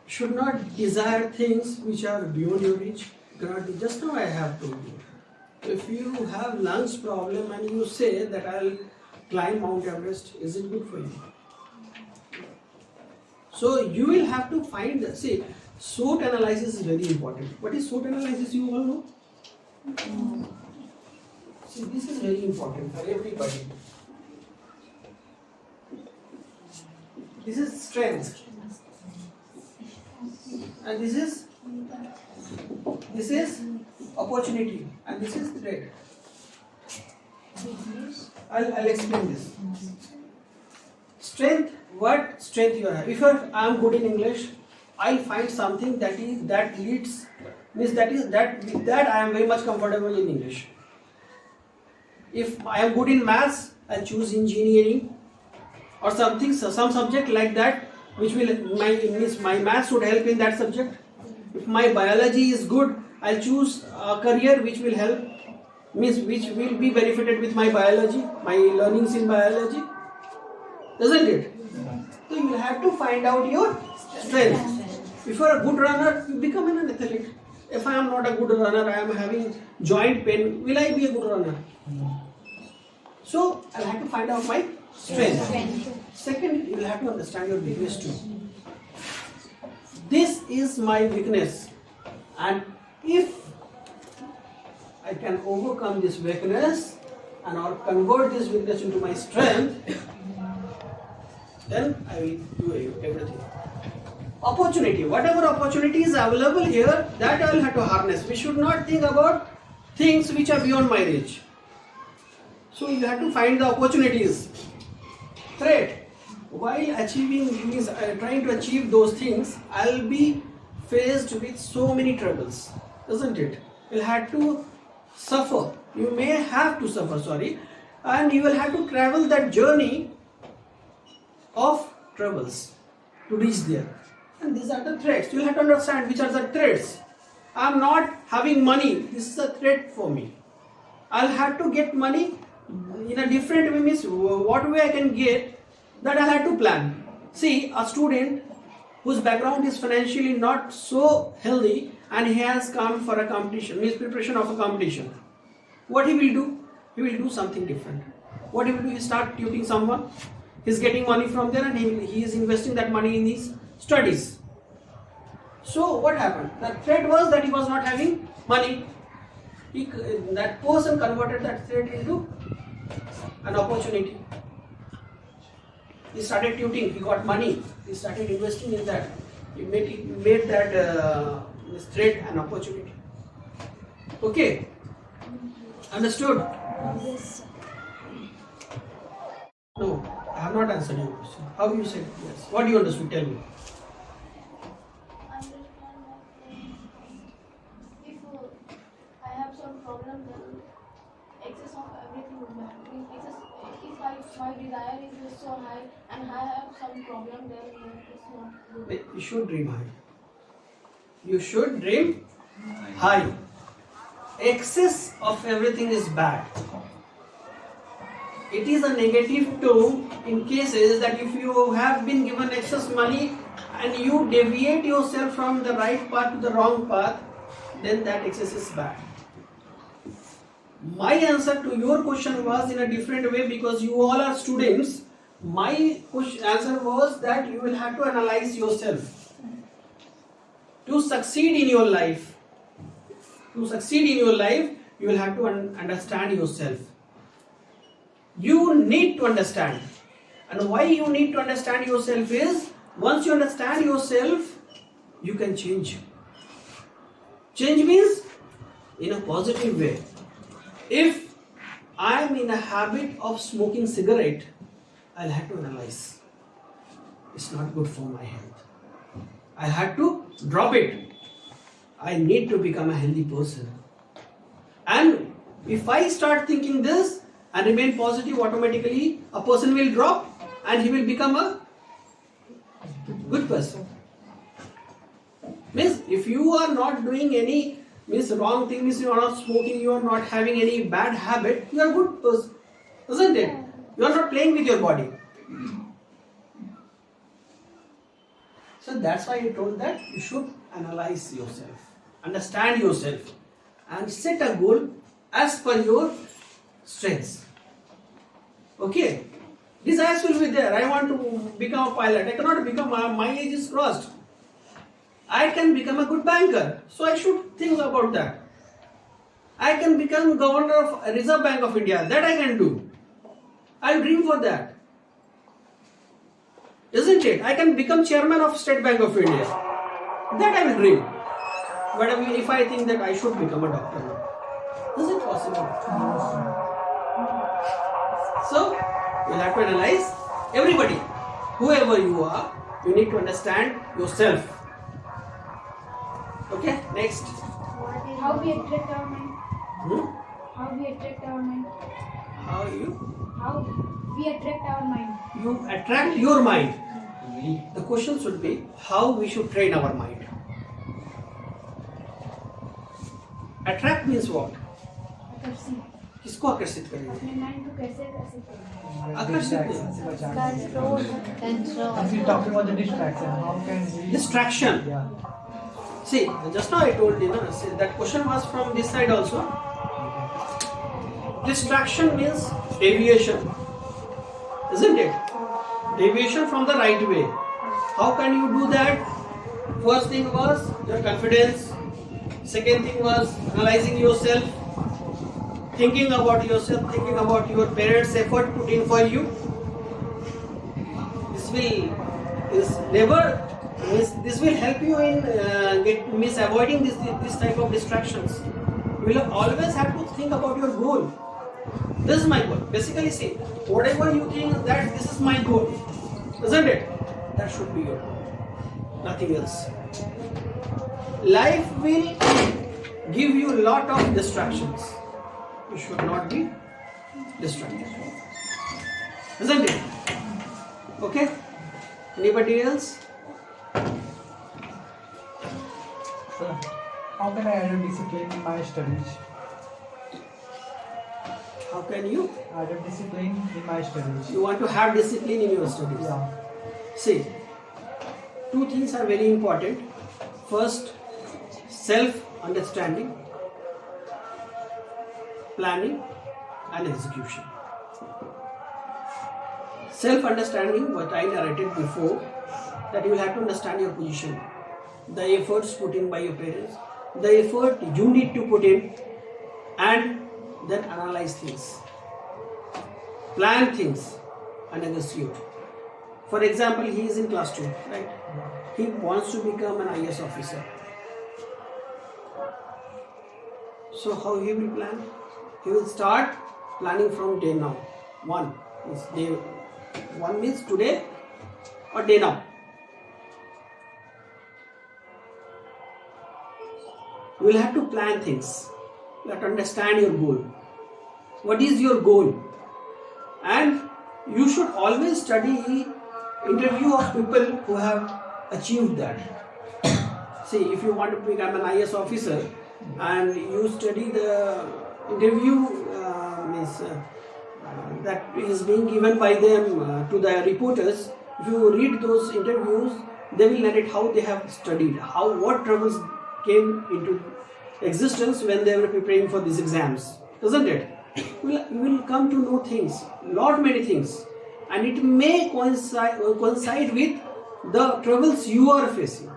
Should not desire things which are beyond your reach. Just now I have told you. If you have lungs problem and you say that I'll climb Mount Everest, is it good for you? So you will have to find, see, SWOT analysis is very important. What is SWOT analysis, you all know? See, this is very important for everybody. This is strength. And this is opportunity, and this is threat. I'll explain this. Strength, what strength you have. If I am good in English, I'll find something that leads, means that I am very much comfortable in English. If I am good in maths, I'll choose engineering or something, some subject like that, which will my maths would help in that subject. If my biology is good, I'll choose a career which will help, which will be benefited with my biology, my learnings in biology, isn't it? So you will have to find out your strength. If you are a good runner, you become an athlete. If I am not a good runner, I am having joint pain, will I be a good runner? So I'll have to find out my strength. Second, you will have to understand your weakness too. This is my weakness, and if I can overcome this weakness and or convert this weakness into my strength, then I will do everything. Opportunity, whatever opportunity is available here, that I will have to harness. We should not think about things which are beyond my reach. So you have to find the opportunities. Threat. While achieving means trying to achieve those things, I'll be faced with so many troubles, isn't it? You'll have to suffer. You may have to suffer, and you will have to travel that journey of troubles to reach there. And these are the threats. You'll have to understand which are the threats. I'm not having money. This is a threat for me. I'll have to get money in a different way, means what way I can get, that I'll have to plan. See, a student whose background is financially not so healthy and he has come for a competition, means preparation of a competition. What he will do? He will do something different. What he will do? He start tutoring someone. He's getting money from there and he is investing that money in his studies. So what happened? The threat was that he was not having money. That person converted that threat into an opportunity. He started tutoring, he got money, he started investing in that. He made that threat an opportunity. Okay? Understood? Yes. No, I have not answered your question. How you said yes? What do you understood? Tell me. Understand that if I have some problem, then excess of everything is bad. If my desire is so high and I have some problem, then it's not good. You should dream high. You should dream high. Excess of everything is bad. It is a negative term in cases that if you have been given excess money and you deviate yourself from the right path to the wrong path, then that excess is bad. My answer to your question was in a different way because you all are students. My answer was that you will have to analyze yourself. To succeed in your life, you will have to understand yourself. You need to understand. And why you need to understand yourself is, once you understand yourself, you can change. Change means in a positive way. If I am in a habit of smoking cigarette, I'll have to analyze. It's not good for my health. I have to drop it. I need to become a healthy person. And if I start thinking this and remain positive, automatically a person will drop and he will become a good person. Means if you are not doing any wrong thing, means you are not smoking, you are not having any bad habit, you are a good person, isn't it? You are not playing with your body. So that's why I told that you should analyze yourself, understand yourself, and set a goal as per your strengths. Okay, desires will be there. I want to become a pilot. I cannot become. My age is crossed. I can become a good banker, so I should think about that. I can become governor of Reserve Bank of India. That I can do. I'll dream for that. Isn't it? I can become chairman of State Bank of India. That I will dream. But if I think that I should become a doctor, is it possible? So, you'll have to analyze everybody. Whoever you are, you need to understand yourself. Okay, next. How we attract our mind? Hmm? How we attract our mind? How We attract our mind. you attract your mind. The question should be how we should train our mind. Attract means what? आकर्षित. किसको आकर्षित करेंगे? अपने mind को कैसे आकर्षित करें? आकर्षित Distraction से बचाने के लिए. Control. As we talking about the distraction, how can we? Distraction. Yeah. See, just now I told you, no? See, that question was from this side also. Distraction means deviation, isn't it? Deviation from the right way. How can you do that? First thing was your confidence. Second thing was analyzing yourself, thinking about yourself, thinking about your parents' effort put in for you. This will help you in avoiding this type of distractions. You will always have to think about your goal. This is my goal. Basically, see, whatever you think that this is my goal, isn't it? That should be your goal. Nothing else. Life will give you a lot of distractions. You should not be distracted. Isn't it? Okay? Anybody else? So, how can I add discipline in my studies? How can you? Add discipline in my studies. You want to have discipline in your studies. Yeah. See, two things are very important. First, self-understanding, planning, and execution. Self-understanding, what I narrated before, that you will have to understand your position, the efforts put in by your parents, the effort you need to put in, and then analyze things, plan things, and execute. For example, he is in class 2, right? He wants to become an IS officer. So how he will plan? He will start planning from day now. One means today or day now. You will have to plan things. You have to understand your goal. What is your goal? And you should always study interview of people who have achieved that. See, if you want to become an IS officer and you study the interview that is being given by them to the reporters, if you read those interviews, they will narrate how they have studied, what troubles came into existence when they were preparing for these exams, isn't it? You will come to know things, many things, and it may coincide with the troubles you are facing.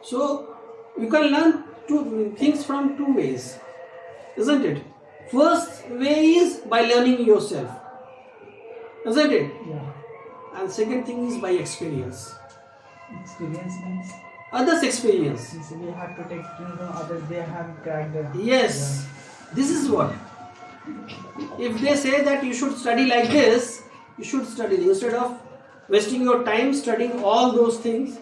So you can learn two things from two ways, isn't it? First way is by learning yourself, isn't it? Yeah. And second thing is by experience. Experience means Others' experience. since we have to take others, they have cracked the. Yes, this is what. If they say that you should study like this, you should study instead of wasting your time studying all those things.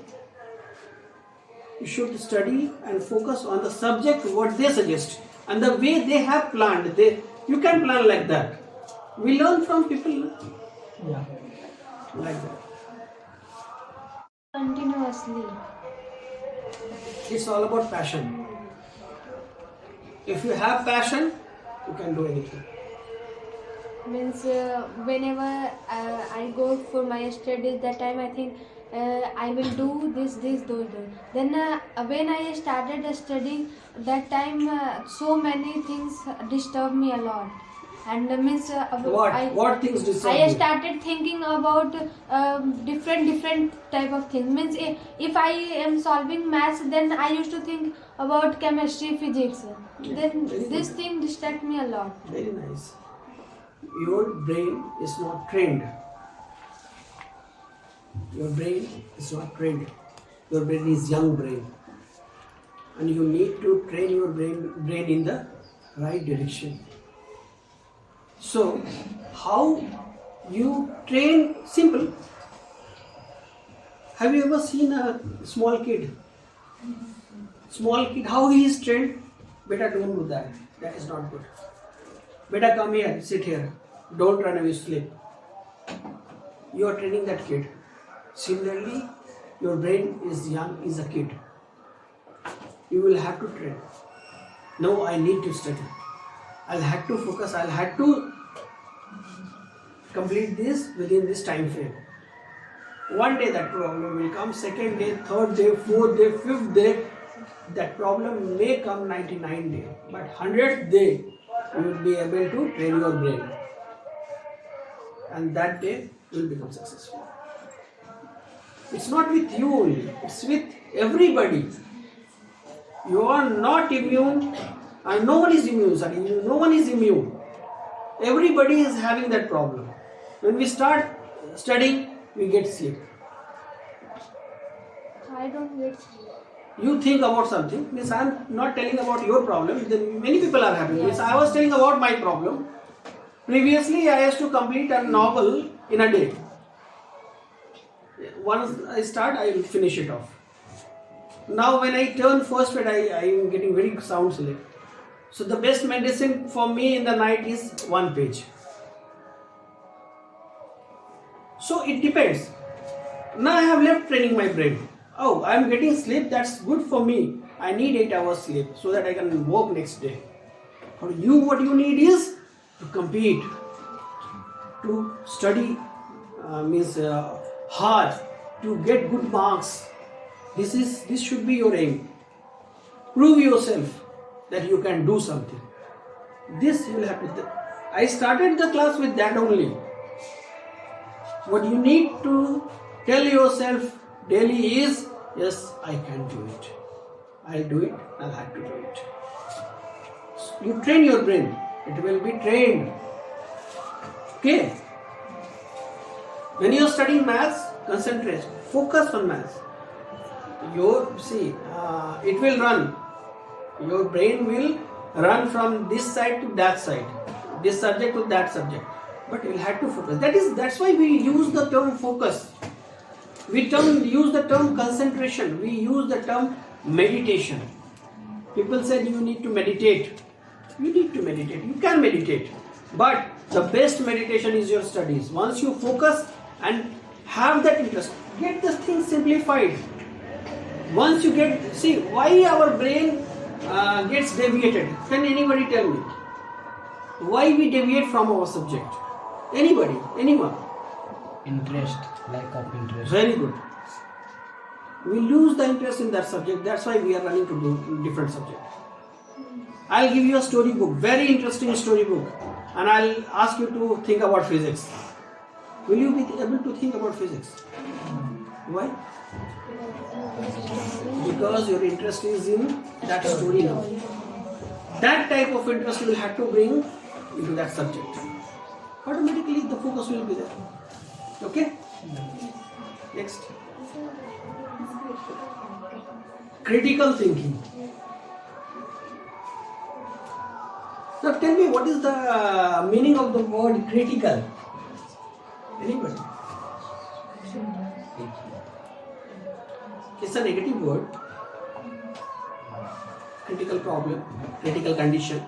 You should study and focus on the subject what they suggest and the way they have planned. You can plan like that. We learn from people Yeah. like that. Continuously. It's all about passion. If you have passion, you can do anything. Means whenever I go for my studies, that time I think I will do this, those. Then when I started studying, that time so many things disturb me a lot. And means What things disturb I you? started thinking about different type of things. Means if I am solving maths, then I used to think about chemistry, physics. Then very this good. thing distract me a lot. Very nice. Your brain is not trained. Your brain is not trained. Your brain is young brain. And you need to train your brain in the right direction. So, how you train? Simple. Have you ever seen a small kid? Small kid, how he is trained? Beta, don't do that. That is not good. Beta, come here, sit here. Don't run away, sleep. You are training that kid. Similarly, your brain is young, is a kid. You will have to train. No, I need to study. I'll have to focus. I'll have to complete this within this time frame. One day that problem will come. Second day, third day, fourth day, fifth day. That problem may come 99 days. But 100th day, you will be able to train your brain. And that day, you will become successful. It's not with you only. It's with everybody. You are not immune. And no one is immune, sorry. No one is immune. Everybody is having that problem. When we start studying, we get sleep. I don't get sleep. You think about something. Means I am not telling about your problem. Then many people are having. Means I was telling about my problem. Previously, I used to complete a novel in a day. Once I start, I will finish it off. Now, when I turn first page, I am getting very sound sleep. So the best medicine for me in the night is 1 page. So it depends. Now I have left training my brain. Oh, I am getting sleep, that's good for me. I need 8 hours sleep so that I can work next day. For you, what you need is to compete, to study, hard, to get good marks. This should be your aim. Prove yourself that you can do something. This you will have to. I started the class with that only. What you need to tell yourself daily is, yes, I can do it. I'll do it. I'll have to do it. So you train your brain. It will be trained. Okay. When you are studying maths, concentrate. Focus on maths. It will run. Your brain will run from this side to that side, this subject to that subject. But you will have to focus. That's why we use the term focus. We use the term concentration. We use the term meditation. People said you need to meditate. You need to meditate. You can meditate. But the best meditation is your studies. Once you focus and have that interest, get this thing simplified. Once you see why our brain gets deviated. Can anybody tell me? Why we deviate from our subject? Anybody? Anyone? Interest, lack of interest. Very good. We lose the interest in that subject. That's why we are running to do different subject. I'll give you a story book, very interesting story book, and I'll ask you to think about physics. Will you be able to think about physics? Why? Because your interest is in that story now. That type of interest you will have to bring into that subject. Automatically the focus will be there. Okay? Next. Critical thinking. Now tell me, what is the meaning of the word critical? Anybody? It's a negative word. Critical problem, critical condition.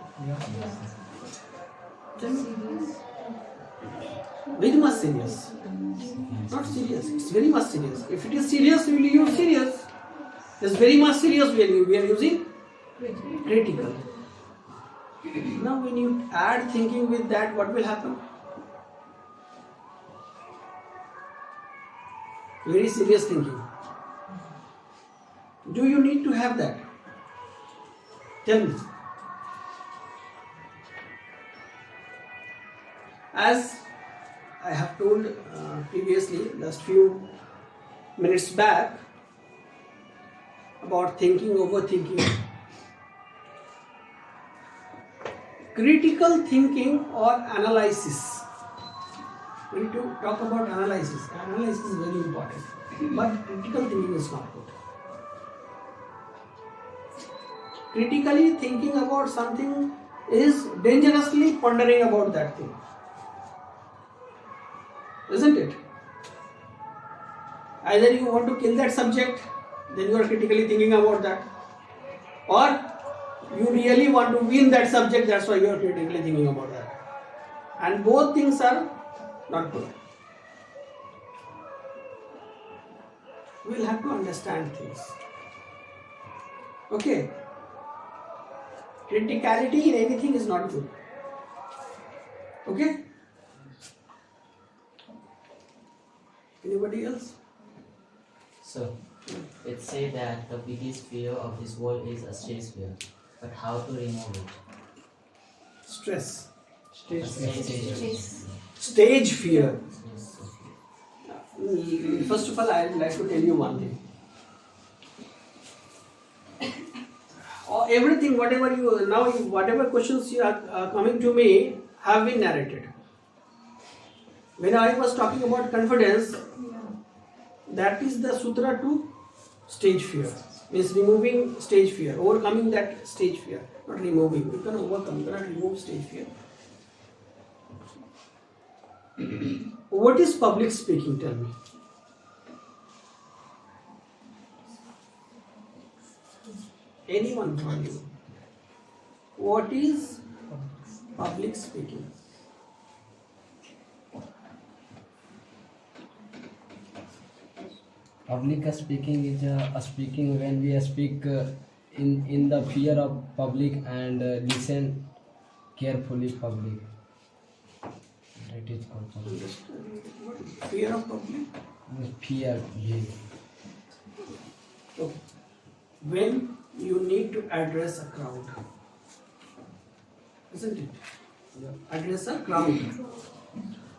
Tell me. Very much serious. Not serious, it's very much serious. If it is serious, we will use serious. It's very much serious, we are using critical. Now when you add thinking with that, what will happen? very serious thinking. Do you need to have that? Tell me. As I have told previously, just few minutes back, about thinking, overthinking. Critical thinking or analysis. We need to talk about analysis. Analysis is very important, but critical thinking is not good. Critically thinking about something is dangerously pondering about that thing. Isn't it? Either you want to kill that subject, then you are critically thinking about that, or you really want to win that subject, that's why you are critically thinking about that. And both things are not good. We will have to understand things. Okay? Criticality in anything is not good. Okay? Anybody else? So, let's say that the biggest fear of this world is a stage fear. But how to remove it? Stress. Stage fear. Stage fear. First of all, I would like to tell you one thing. Everything, whatever questions you are coming to me have been narrated. When I was talking about confidence, that is the sutra to stage fear. Means removing stage fear, overcoming that stage fear, not removing. You can overcome, you cannot remove stage fear. What is public speaking? Tell me. Anyone from you? What is public speaking? Public speaking is speaking when we speak in the fear of public and listen carefully public. That is called public. Fear of public? Fear. Okay. When you need to address a crowd, isn't it? Address a crowd,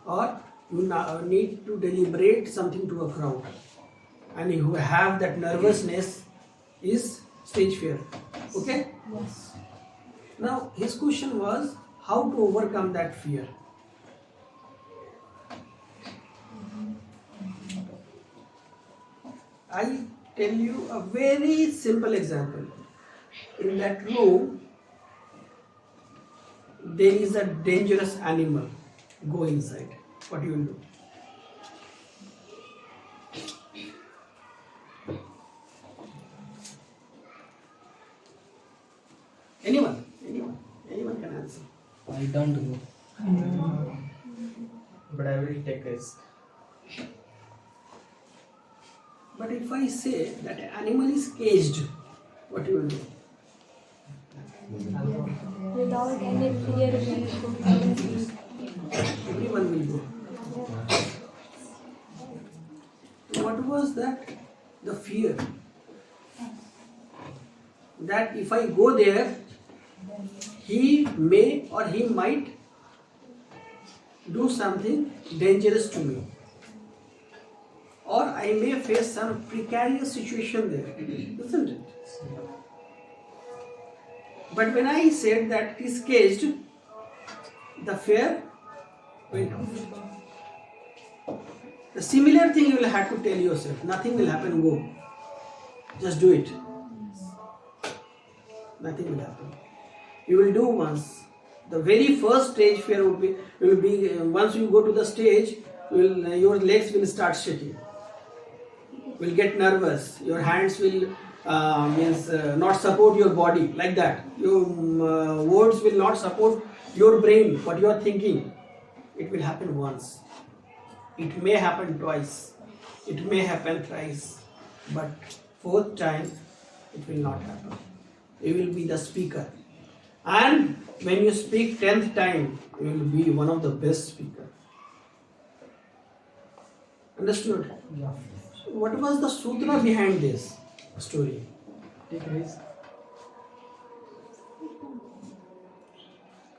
or you need to deliberate something to a crowd, and you have that nervousness is stage fear. Okay? Yes. Now his question was how to overcome that fear. I tell you a very simple example. In that room, there is a dangerous animal. Go inside. What you will do? Anyone can answer. I don't go. But I will take risk. But if I say that an animal is caged, what you will do? Without any fear, Everyone will go. What was that? The fear. That if I go there, he may or he might do something dangerous to me. Or I may face some precarious situation there, isn't it? But when I said that it is caged, the fear went off. The similar thing you will have to tell yourself, nothing will happen, go. Just do it. Nothing will happen. You will do once. The very first stage fear will be once you go to the stage, your legs will start shaking. Will get nervous. Your hands will not support your body like that. Your words will not support your brain. What you are thinking, it will happen once. It may happen twice. It may happen thrice. But fourth time, it will not happen. You will be the speaker. And when you speak 10th time, you will be one of the best speakers. Understood? Yeah. What was the sutra behind this story? Take risk.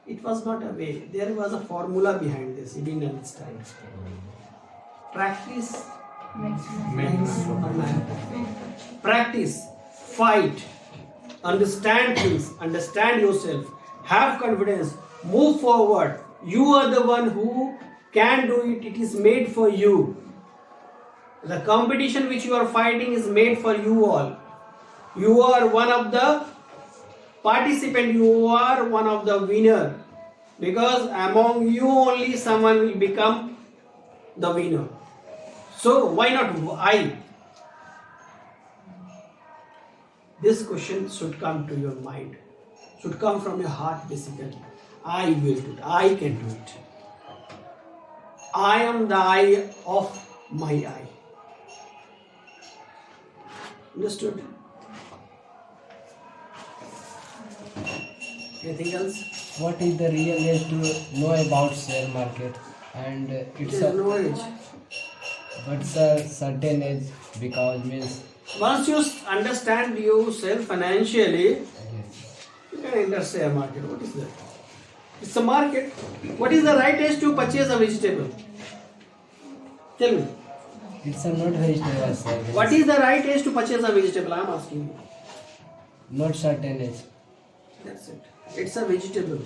It was not a way. There was a formula behind this. You didn't understand. Practice makes man. Practice, fight, understand things, understand yourself, have confidence, move forward. You are the one who can do it. It is made for you. The competition which you are fighting is made for you all. You are one of the participant, you are one of the winner, because among you only someone will become the winner. So why not I? This question should come to your mind, should come from your heart basically. I will do it, I can do it. I am the eye of my eye. Understood? Anything else? What is the real age to know about share market? And it's a No age. but a certain age, because means Once you understand yourself financially, yes. you can enter share market. What is that? It's a market. What is the right age to purchase a vegetable? Tell me. It's a not vegetable, sir. What is the right age to purchase a vegetable? I am asking you. Not certain age. That's it. It's a vegetable.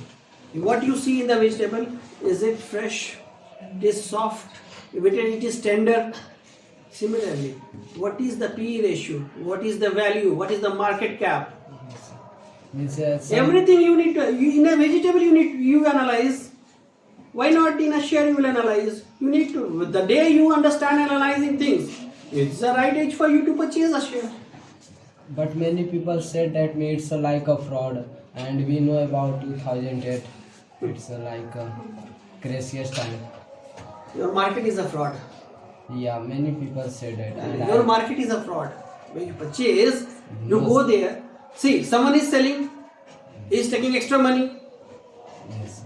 What you see in the vegetable, is it fresh? It is soft? It is tender? Similarly, what is the P ratio? What is the value? What is the market cap? Means Everything you need to, in a vegetable you analyze. Why not in a share you will analyze? You need to, the day you understand analyzing things, it's the right age for you to purchase a share. But many people said that it's like a fraud, and we know about 2008. It's like a craziest time. Your market is a fraud. Yeah, many people said that. And Your market is a fraud. When you purchase, you Yes. go there. See, someone is selling, he is taking extra money, yes.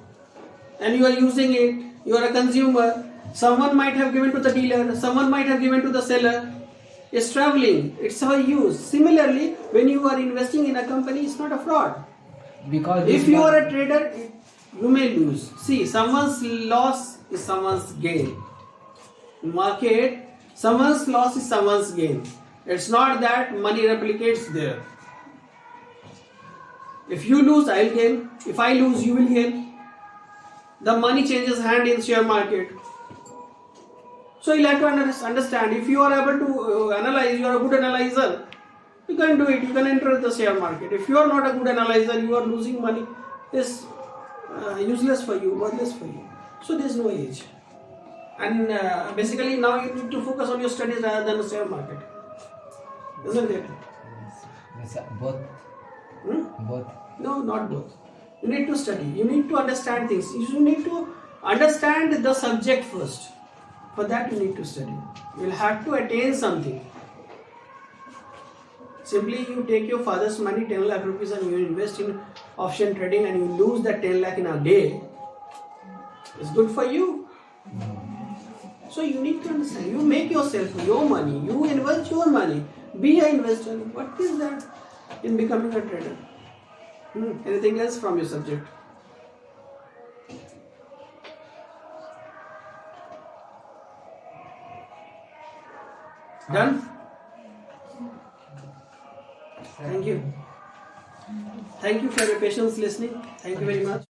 and you are using it. You are a consumer. Someone might have given to the dealer, someone might have given to the seller. It's traveling, it's for use. Similarly, when you are investing in a company, it's not a fraud. Because If you are a trader, you may lose. See, someone's loss is someone's gain. In market, someone's loss is someone's gain. It's not that money replicates there. If you lose, I'll gain. If I lose, you will gain. The money changes hand in share market. So you have to understand. If you are able to analyze, you are a good analyzer, you can do it. You can enter the share market. If you are not a good analyzer, you are losing money. It's useless for you, worthless for you. So there is no age. And basically now you need to focus on your studies rather than the share market. Isn't it? Yes, both. Both. No, not both. You need to study. You need to understand things. You need to understand the subject first. For that you need to study. You will have to attain something. Simply you take your father's money, 10 lakh rupees, and you invest in option trading and you lose that 10 lakh in a day. It's good for you. So you need to understand. You make yourself your money. You invest your money. Be an investor. What is that in becoming a trader? Anything else from your subject? Done? Thank you. Thank you for your patience listening. Thank you very much.